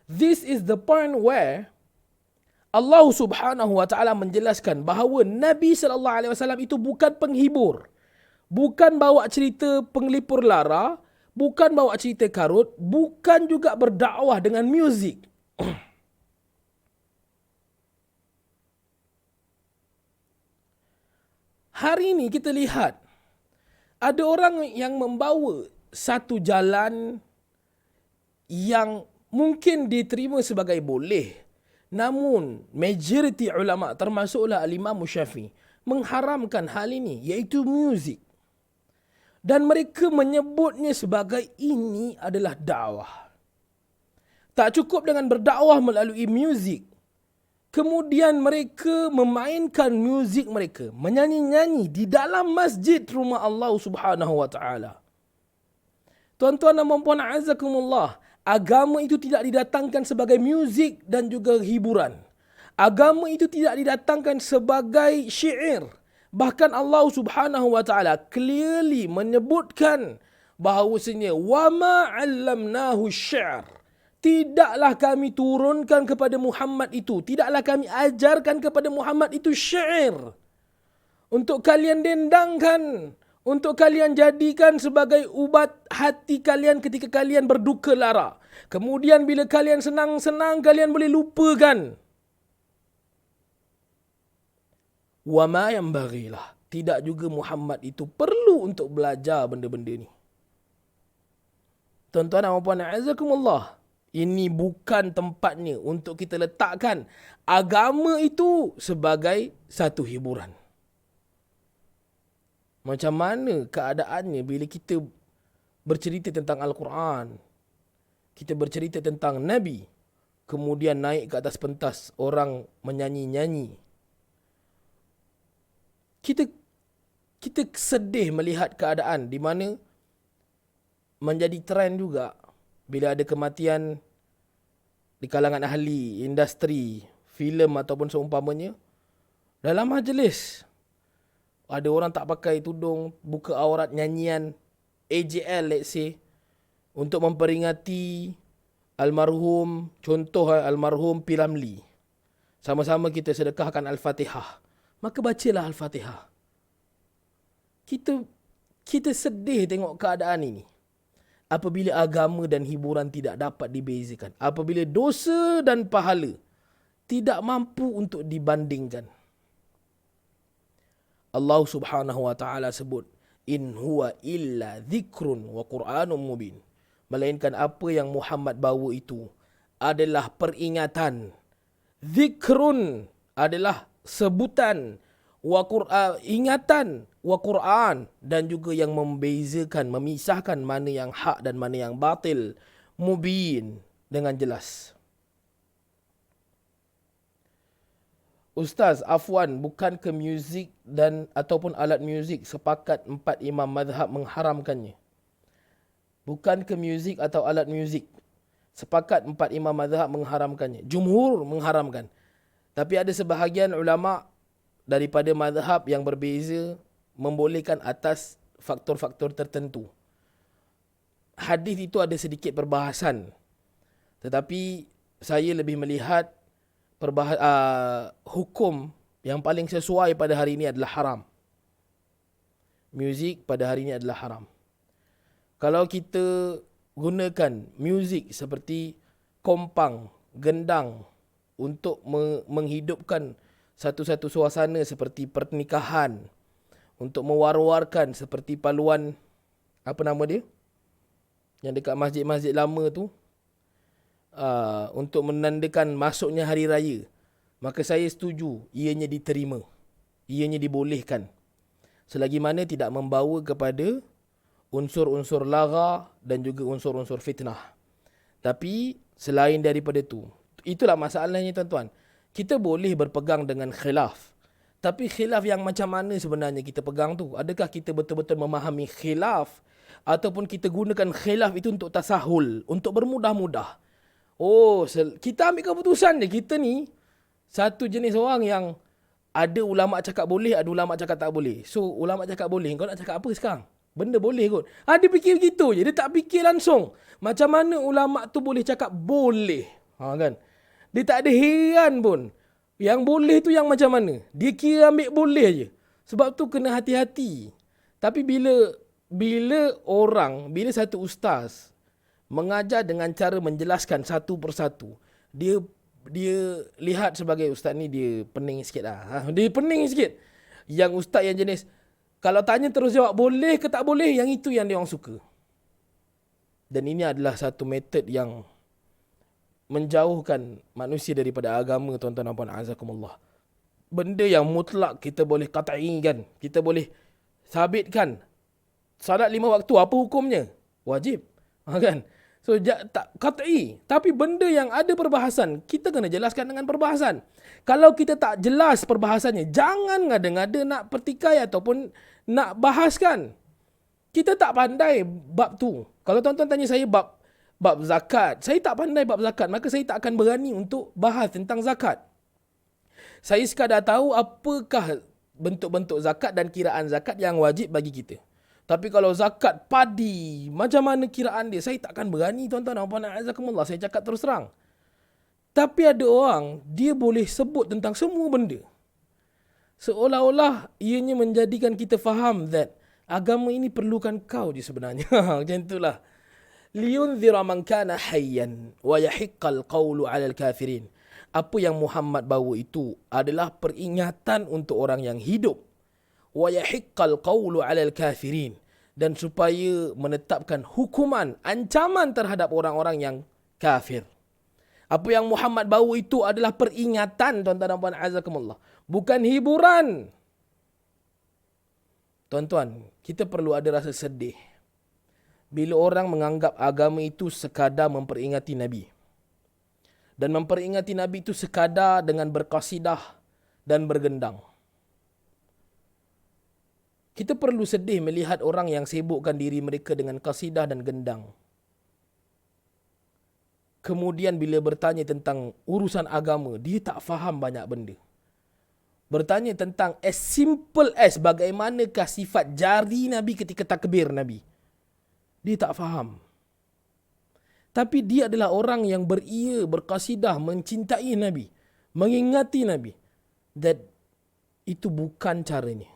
This is the point where Allah Subhanahu Wa Taala menjelaskan bahawa Nabi sallallahu alaihi wasallam itu bukan penghibur. Bukan bawa cerita penglipur lara, bukan bawa cerita karut, bukan juga berdakwah dengan muzik. Hari ini kita lihat ada orang yang membawa satu jalan yang mungkin diterima sebagai boleh. Namun majoriti ulama termasuklah Al-Imam Syafi'i mengharamkan hal ini, iaitu muzik. Dan mereka menyebutnya sebagai ini adalah dakwah. Tak cukup dengan berdakwah melalui muzik. Kemudian mereka memainkan muzik mereka, menyanyi-nyanyi di dalam masjid rumah Allah Subhanahu Wa Taala. Tuan-tuan dan puan-puan, azakumullah, agama itu tidak didatangkan sebagai muzik dan juga hiburan. Agama itu tidak didatangkan sebagai syair. Bahkan Allah Subhanahu Wa Taala clearly menyebutkan bahawasanya wa ma 'allamnahu asy-syi'r. Tidaklah kami turunkan kepada Muhammad itu, tidaklah kami ajarkan kepada Muhammad itu syair untuk kalian dendangkan, untuk kalian jadikan sebagai ubat hati kalian ketika kalian berduka lara. Kemudian bila kalian senang-senang, kalian boleh lupakan. Wa ma yanbaghilah. Tidak juga Muhammad itu perlu untuk belajar benda-benda ni. Tuan-tuan dan puan, azakumullah. Ini bukan tempatnya untuk kita letakkan agama itu sebagai satu hiburan. Macam mana keadaannya bila kita bercerita tentang Al-Quran, kita bercerita tentang Nabi, kemudian naik ke atas pentas orang menyanyi-nyanyi. Kita sedih melihat keadaan di mana menjadi trend juga bila ada kematian di kalangan ahli industri filem ataupun seumpamanya. Dalam majlis ada orang tak pakai tudung, buka aurat, nyanyian AJL let's say, untuk memperingati almarhum, contoh almarhum P. Ramlee. Sama-sama kita sedekahkan Al-Fatihah. Maka bacalah Al-Fatihah. Kita sedih tengok keadaan ini. Apabila agama dan hiburan tidak dapat dibezakan. Apabila dosa dan pahala tidak mampu untuk dibandingkan. Allah Subhanahu wa taala sebut, in huwa illa dzikrun wa Qur'anun mubin. Melainkan apa yang Muhammad bawa itu adalah peringatan. Zikrun adalah sebutan, wa Qur'an, ingatan, wa Qur'an, dan juga yang membezakan, memisahkan mana yang hak dan mana yang batil, mubin, dengan jelas. Ustaz, afwan, bukan ke muzik dan ataupun alat muzik sepakat 4 imam mazhab mengharamkannya? Bukan ke muzik atau alat muzik sepakat 4 imam mazhab mengharamkannya. Jumhur mengharamkan. Tapi ada sebahagian ulama daripada mazhab yang berbeza membolehkan atas faktor-faktor tertentu. Hadis itu ada sedikit perbahasan. Tetapi saya lebih melihat hukum yang paling sesuai pada hari ini adalah haram. Muzik pada hari ini adalah haram. Kalau kita gunakan muzik seperti kompang, gendang untuk menghidupkan satu-satu suasana seperti pernikahan, untuk mewar-warkan seperti paluan, apa nama dia? Yang dekat masjid-masjid lama tu, untuk menandakan masuknya hari raya, maka saya setuju ianya diterima, ianya dibolehkan, selagi mana tidak membawa kepada unsur-unsur lara dan juga unsur-unsur fitnah. Tapi selain daripada itu, itulah masalahnya tuan-tuan. Kita boleh berpegang dengan khilaf. Tapi khilaf yang macam mana sebenarnya kita pegang tu? Adakah kita betul-betul memahami khilaf? Ataupun kita gunakan khilaf itu untuk tasahul, untuk bermudah-mudah? Oh, kita ambil keputusan je. Kita ni satu jenis orang yang ada ulama cakap boleh, ada ulama cakap tak boleh. So, ulama cakap boleh. Kau nak cakap apa sekarang? Benda boleh kot. Dia fikir begitu je. Dia tak fikir langsung. Macam mana ulama tu boleh cakap boleh? Kan? Dia tak ada heran pun. Yang boleh tu yang macam mana? Dia kira ambil boleh je. Sebab tu kena hati-hati. Tapi bila satu ustaz mengajar dengan cara menjelaskan satu persatu, dia lihat sebagai ustaz ni dia pening sikit lah. Dia pening sikit. Yang ustaz yang jenis, kalau tanya terus jawab boleh ke tak boleh, yang itu yang dia orang suka. Dan ini adalah satu metod yang menjauhkan manusia daripada agama, tuan-tuan dan puan, azakumullah. Benda yang mutlak kita boleh qat'ikan, kita boleh sabitkan. Salat 5 waktu, apa hukumnya? Wajib. Kan? So, tak qat'i. Tapi benda yang ada perbahasan, kita kena jelaskan dengan perbahasan. Kalau kita tak jelas perbahasannya, jangan ngada-ngada nak pertikai ataupun nak bahaskan. Kita tak pandai bab tu. Kalau tuan-tuan tanya saya bab zakat, saya tak pandai bab zakat, maka saya tak akan berani untuk bahas tentang zakat. Saya sekadar tahu apakah bentuk-bentuk zakat dan kiraan zakat yang wajib bagi kita. Tapi kalau zakat padi, macam mana kiraan dia, saya tak akan berani, tuan-tuan dan puan, azakumullah, saya cakap terus terang. Tapi ada orang, dia boleh sebut tentang semua benda. Seolah-olah ianya menjadikan kita faham that agama ini perlukan kau je sebenarnya. Macam itulah. Liyunzira man kana hayyan wa yahiqqal qawlu 'alal kafirin. Apa yang Muhammad bawa itu adalah peringatan untuk orang yang hidup. Wa yahiqqal qawlu 'alal kafirin, dan supaya menetapkan hukuman, ancaman terhadap orang-orang yang kafir. Apa yang Muhammad bawa itu adalah peringatan, tuan-tuan dan puan azakumullah, bukan hiburan. Tuan-tuan, kita perlu ada rasa sedih bila orang menganggap agama itu sekadar memperingati Nabi. Dan memperingati Nabi itu sekadar dengan berqasidah dan bergendang. Kita perlu sedih melihat orang yang sibukkan diri mereka dengan qasidah dan gendang. Kemudian bila bertanya tentang urusan agama, dia tak faham banyak benda. Bertanya tentang as simple as bagaimanakah sifat jari Nabi ketika takbir Nabi, dia tak faham. Tapi dia adalah orang yang beria, berqasidah, mencintai Nabi, mengingati Nabi. Dan itu bukan caranya.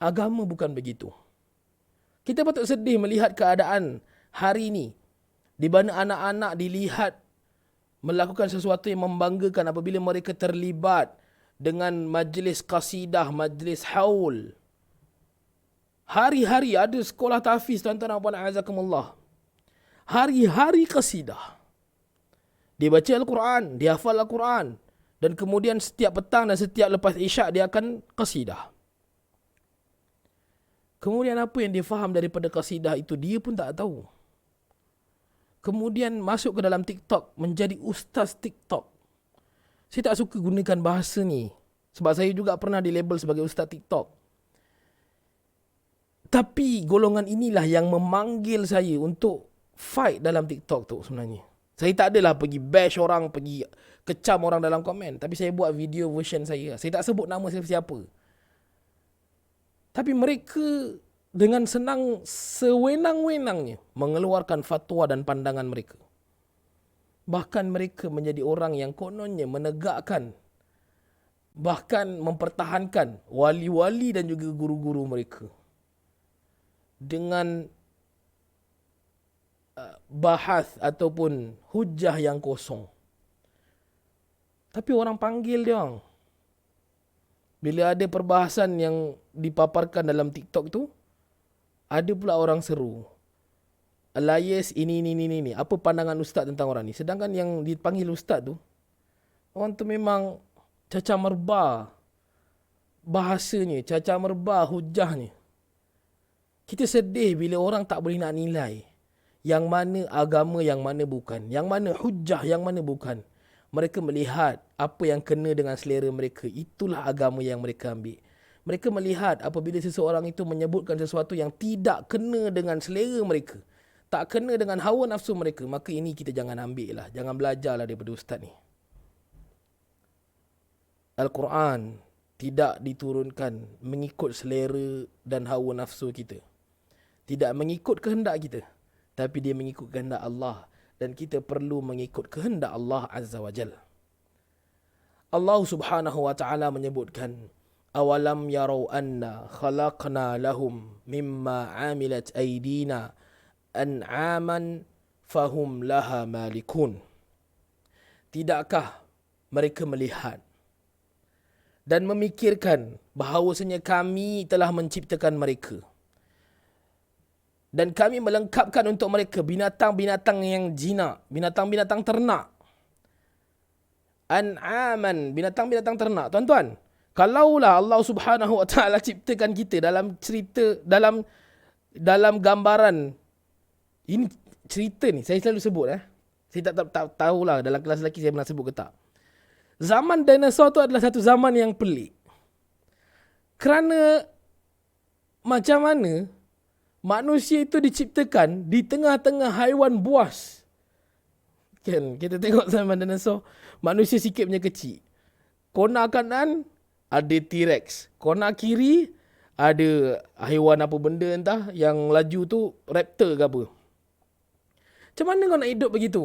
Agama bukan begitu. Kita patut sedih melihat keadaan hari ini, di mana anak-anak dilihat melakukan sesuatu yang membanggakan apabila mereka terlibat dengan majlis qasidah, majlis haul. Hari-hari ada sekolah tahfiz, tuan-tuan dan puan azakumullah. Hari-hari qasidah. Dia baca Al-Quran, dia hafal Al-Quran. Dan kemudian setiap petang dan setiap lepas isyak dia akan qasidah. Kemudian apa yang dia faham daripada qasidah itu, dia pun tak tahu. Kemudian masuk ke dalam TikTok, menjadi ustaz TikTok. Saya tak suka gunakan bahasa ni, sebab saya juga pernah dilabel sebagai ustaz TikTok. Tapi golongan inilah yang memanggil saya untuk fight dalam TikTok tu sebenarnya. Saya tak adalah pergi bash orang, pergi kecam orang dalam komen. Tapi saya buat video version saya. Saya tak sebut nama siapa-siapa. Tapi mereka dengan senang, sewenang-wenangnya mengeluarkan fatwa dan pandangan mereka. Bahkan mereka menjadi orang yang kononnya menegakkan, bahkan mempertahankan wali-wali dan juga guru-guru mereka. Dengan bahas ataupun hujah yang kosong. Tapi orang panggil dia orang. Bila ada perbahasan yang dipaparkan dalam TikTok tu, ada pula orang seru. Alias ini. Apa pandangan ustaz tentang orang ni? Sedangkan yang dipanggil ustaz tu, orang tu memang cacah merba bahasanya, cacah merba hujahnya. Kita sedih bila orang tak boleh nak nilai yang mana agama, yang mana bukan, yang mana hujah, yang mana bukan. Mereka melihat apa yang kena dengan selera mereka, itulah agama yang mereka ambil. Mereka melihat apabila seseorang itu menyebutkan sesuatu yang tidak kena dengan selera mereka, tak kena dengan hawa nafsu mereka, maka ini kita jangan ambil lah, jangan belajarlah daripada ustaz ni. Al-Quran tidak diturunkan mengikut selera dan hawa nafsu kita. Tidak mengikut kehendak kita, tapi dia mengikut kehendak Allah. Dan kita perlu mengikut kehendak Allah Azza wa Jal. Allah Subhanahu wa ta'ala menyebutkan, awalam yarau anna khalaqna lahum mimma amilat aydina an'aman fahum laha malikun. Tidakkah mereka melihat dan memikirkan bahawasanya kami telah menciptakan mereka dan kami melengkapkan untuk mereka binatang-binatang yang jinak, binatang-binatang ternak. An'aman, binatang-binatang ternak. Tuan-tuan, kalaulah Allah Subhanahu wa ta'ala ciptakan kita dalam cerita, dalam gambaran, ini cerita ni saya selalu sebut saya tak tahulah dalam kelas lelaki saya pernah sebut ke tak. Zaman dinosaur tu adalah satu zaman yang pelik. Kerana macam mana manusia itu diciptakan di tengah-tengah haiwan buas. Kan, kita tengok zaman dinosaur, manusia sikit punya kecil. Kona kanan ada T-Rex, kona kiri ada haiwan apa benda entah yang laju tu raptor ke apa. Macam mana kau nak hidup begitu?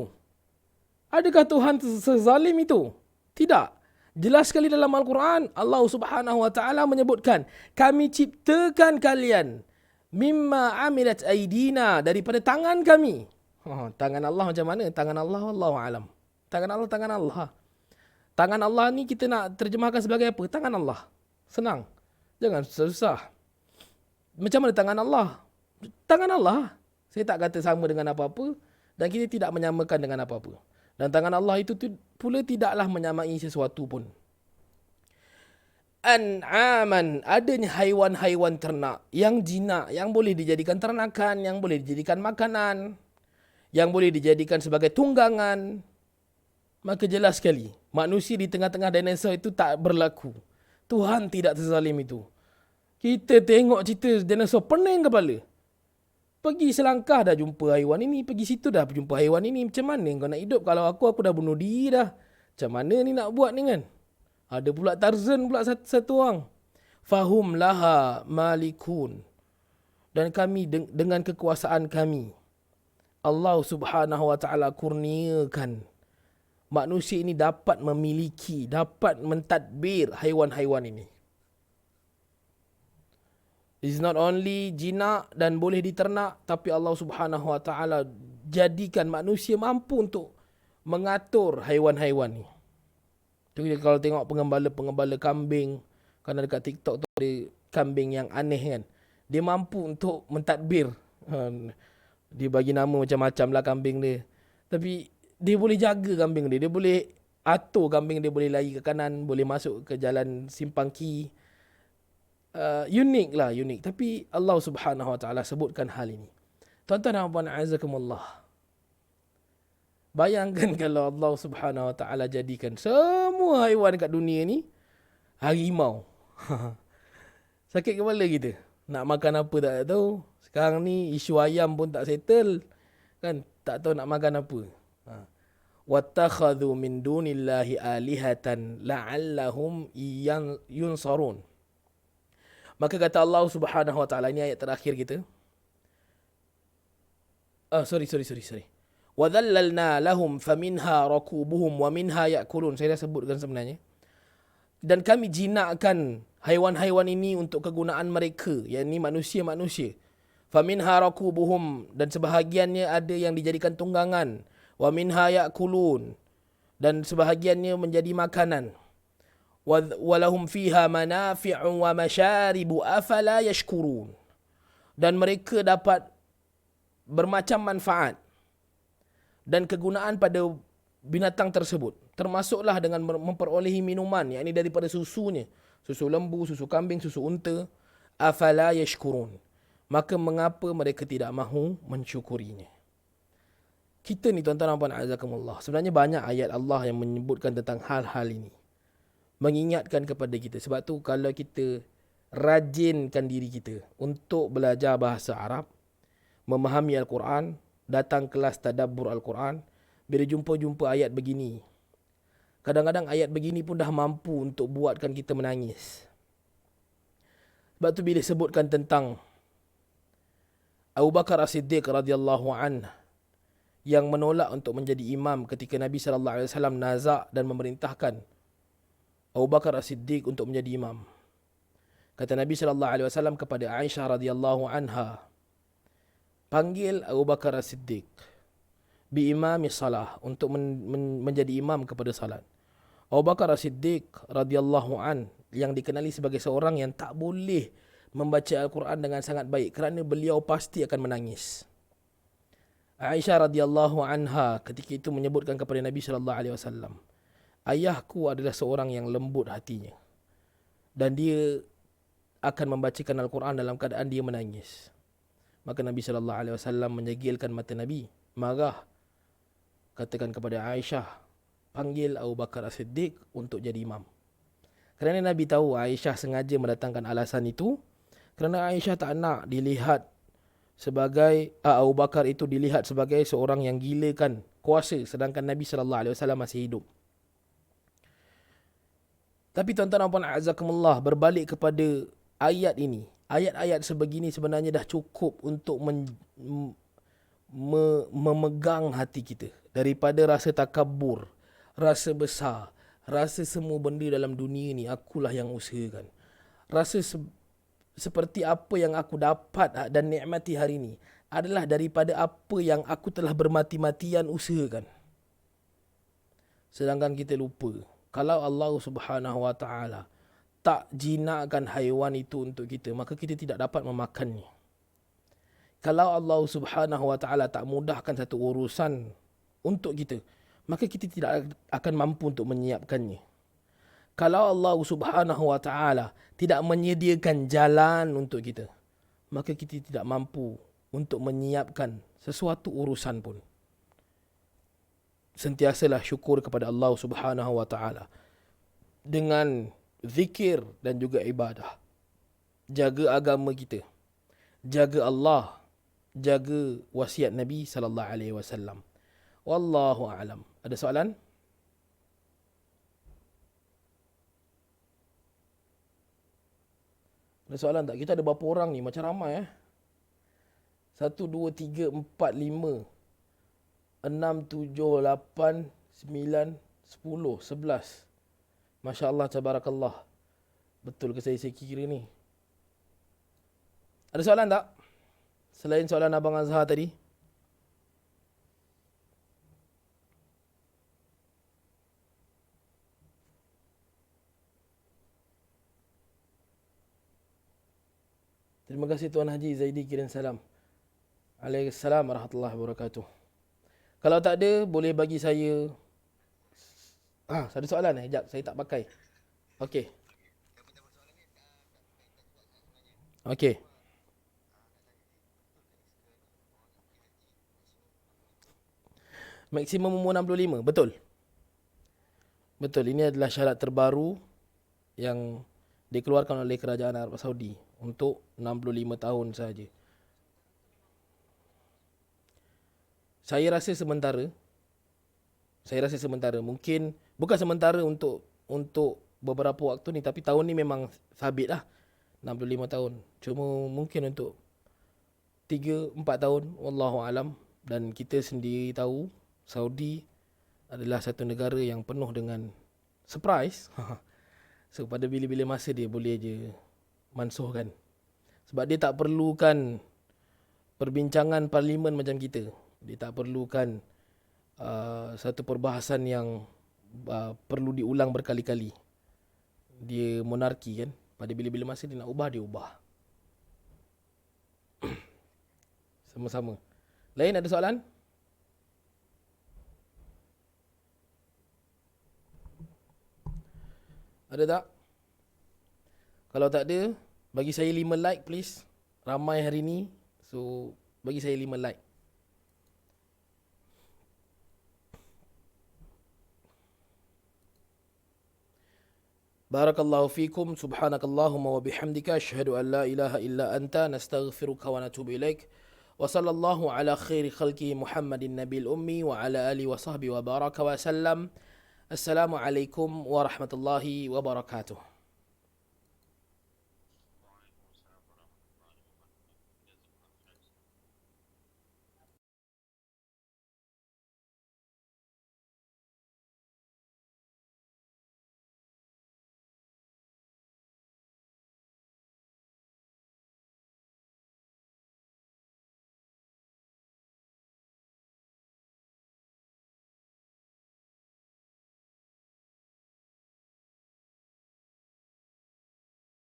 Adakah Tuhan sezalim itu? Tidak. Jelas sekali dalam Al-Quran, Allah Subhanahu wa ta'ala menyebutkan, kami ciptakan kalian mimma amilat aidina, daripada tangan kami. Tangan Allah macam mana? Tangan Allah, wallahu alam. Tangan Allah. Tangan Allah ni kita nak terjemahkan sebagai apa? Tangan Allah. Senang. Jangan susah. Macam mana tangan Allah? Tangan Allah. Saya tak kata sama dengan apa-apa dan kita tidak menyamakan dengan apa-apa. Dan tangan Allah itu pula tidaklah menyamai sesuatu pun. An'aman, adanya haiwan-haiwan ternak yang jinak, yang boleh dijadikan ternakan, yang boleh dijadikan makanan, yang boleh dijadikan sebagai tunggangan. Maka jelas sekali, manusia di tengah-tengah dinosaur itu tak berlaku. Tuhan tidak terzalim itu. Kita tengok cerita dinosaur pening kepala. Pergi selangkah dah jumpa haiwan ini, pergi situ dah jumpa haiwan ini. Macam mana kau nak hidup? Kalau aku dah bunuh diri dah. Macam mana ni nak buat ni kan? Ada pula Tarzan pula satu orang. Fahum laha malikun. Dan kami dengan kekuasaan kami, Allah Subhanahu wa taala kurniakan manusia ini dapat memiliki, dapat mentadbir haiwan-haiwan ini. It's not only jinak dan boleh diternak, tapi Allah Subhanahu wa taala jadikan manusia mampu untuk mengatur haiwan-haiwan ni. Tu kalau tengok pengembala-pengembala kambing, kan dekat TikTok tu ada kambing yang aneh kan. Dia mampu untuk mentadbir. Dia bagi nama macam-macam lah kambing dia. Tapi dia boleh jaga kambing dia. Dia boleh atur kambing dia, boleh lari ke kanan, boleh masuk ke jalan simpang Ki. Unik lah, unik. Tapi Allah Subhanahu wa taala sebutkan hal ini. Tuan-tuan dan puan azakumullah. Bayangkan kalau Allah Subhanahu wa taala jadikan semua haiwan kat dunia ni harimau. Sakit kepala kita. Nak makan apa tak tahu. Sekarang ni isu ayam pun tak settle. Kan tak tahu nak makan apa. Wattakhadhu min dunillahi alihatan la'allahum yunsarun. Maka kata Allah Subhanahu wa taala, ini ayat terakhir kita. Sorry. وَذَلَّلْنَا لَهُمْ فَمِنْهَا رَكُوبُهُمْ وَمِنْهَا يَأْكُلُونَ. Saya dah sebutkan sebenarnya. Dan kami jinakkan haiwan-haiwan ini untuk kegunaan mereka, yakni manusia-manusia. فَمِنْهَا رَكُوبُهُمْ, dan sebahagiannya ada yang dijadikan tunggangan. وَمِنْهَا يَأْكُلُونَ, dan sebahagiannya menjadi makanan. وَلَهُمْ فِيهَا مَنَافِعٌ وَمَشَارِبُ أَفَلَا يَشْكُرُونَ, dan mereka dapat bermacam manfaat dan kegunaan pada binatang tersebut. Termasuklah dengan memperolehi minuman, yakni daripada susunya. Susu lembu, susu kambing, susu unta. Afala yashkurun. Maka mengapa mereka tidak mahu mensyukurinya? Kita ni tuan-tuan dan puan azakumullah, sebenarnya banyak ayat Allah yang menyebutkan tentang hal-hal ini. Mengingatkan kepada kita. Sebab tu kalau kita rajinkan diri kita untuk belajar bahasa Arab, memahami Al-Quran, datang kelas tadabbur Al-Quran, bila jumpa ayat begini, kadang-kadang ayat begini pun dah mampu untuk buatkan kita menangis. Sebab tu bila sebutkan tentang Abu Bakar As-Siddiq radhiyallahu anhu yang menolak untuk menjadi imam ketika Nabi sallallahu alaihi wasallam nazak dan memerintahkan Abu Bakar As-Siddiq untuk menjadi imam. Kata Nabi sallallahu alaihi wasallam kepada Aisyah radhiyallahu anha, panggil Abu Bakar As-Siddiq biimami salah, untuk menjadi imam kepada salat. Abu Bakar As-Siddiq radhiyallahu an, yang dikenali sebagai seorang yang tak boleh membaca Al-Quran dengan sangat baik kerana beliau pasti akan menangis. Aisyah radhiyallahu anha ketika itu menyebutkan kepada Nabi sallallahu alaihi wasallam, ayahku adalah seorang yang lembut hatinya dan dia akan membacakan Al-Quran dalam keadaan dia menangis. Maka Nabi sallallahu alaihi wasallam menyegilkan mata Nabi, marah. Katakan kepada Aisyah, panggil Abu Bakar As-Siddiq untuk jadi imam. Kerana Nabi tahu Aisyah sengaja mendatangkan alasan itu, kerana Aisyah tak nak dilihat sebagai Abu Bakar itu dilihat sebagai seorang yang gilakan kuasa, sedangkan Nabi sallallahu alaihi wasallam masih hidup. Tapi tuan-tuan dan puan azakumullah, berbalik kepada ayat ini, ayat-ayat sebegini sebenarnya dah cukup untuk memegang hati kita daripada rasa takabur, rasa besar, rasa semua benda dalam dunia ni akulah yang usahakan. Rasa seperti apa yang aku dapat dan nikmati hari ini adalah daripada apa yang aku telah bermati-matian usahakan. Sedangkan kita lupa, Kalau Allah Subhanahu Wa Taala tak jinakkan haiwan itu untuk kita, maka kita tidak dapat memakannya. Kalau Allah Subhanahu Wa Taala tak mudahkan satu urusan untuk kita, maka kita tidak akan mampu untuk menyiapkannya. Kalau Allah Subhanahu Wa Taala tidak menyediakan jalan untuk kita, maka kita tidak mampu untuk menyiapkan sesuatu urusan pun. Sentiasalah syukur kepada Allah Subhanahu Wa Taala dengan zikir dan juga ibadah. Jaga agama kita, jaga Allah, jaga wasiat Nabi sallallahu alaihi wasallam. Wallahu a'lam. Ada soalan? Ada soalan tak? Kita ada berapa orang ni? Macam ramai 1, 2, 3, 4, 5, 6, 7, 8, 9, 10, 11. Masya Allah, tabarakallah. Betul ke saya kira ni? Ada soalan tak? Selain soalan Abang Azhar tadi. Terima kasih Tuan Haji Zaidi kirim salam. Waalaikumsalam warahmatullahi wabarakatuh. Kalau tak ada, boleh bagi saya... ada soalan Sekejap, saya tak pakai. Okey. Okey. Maksimum umur 65, betul? Betul, ini adalah syarat terbaru yang dikeluarkan oleh Kerajaan Arab Saudi untuk 65 tahun sahaja. Saya rasa sementara, mungkin bukan sementara untuk beberapa waktu ni, tapi tahun ni memang sabit lah 65 tahun. Cuma mungkin untuk 3-4 tahun, wallahu alam. Dan kita sendiri tahu Saudi adalah satu negara yang penuh dengan surprise. So pada bila-bila masa dia boleh je mansuhkan. Sebab dia tak perlukan perbincangan parlimen macam kita. Dia tak perlukan satu perbahasan yang perlu diulang berkali-kali. Dia monarki kan. Pada bila-bila masa dia nak ubah, dia ubah. Sama-sama. Lain ada soalan? Ada tak? Kalau tak ada, bagi saya 5 like please. Ramai hari ni. So, bagi saya 5 like. Barakallahu fikum. Subhanakallahumma wa bihamdika. Asyhadu an la ilaha illa anta. Nastaghfiruka wa natubu ilaik. Wa sallallahu ala khairi khalqi Muhammadin nabil ummi. Wa ala alihi wa sahbihi wa baraka wa sallam. Assalamualaikum warahmatullahi wabarakatuh.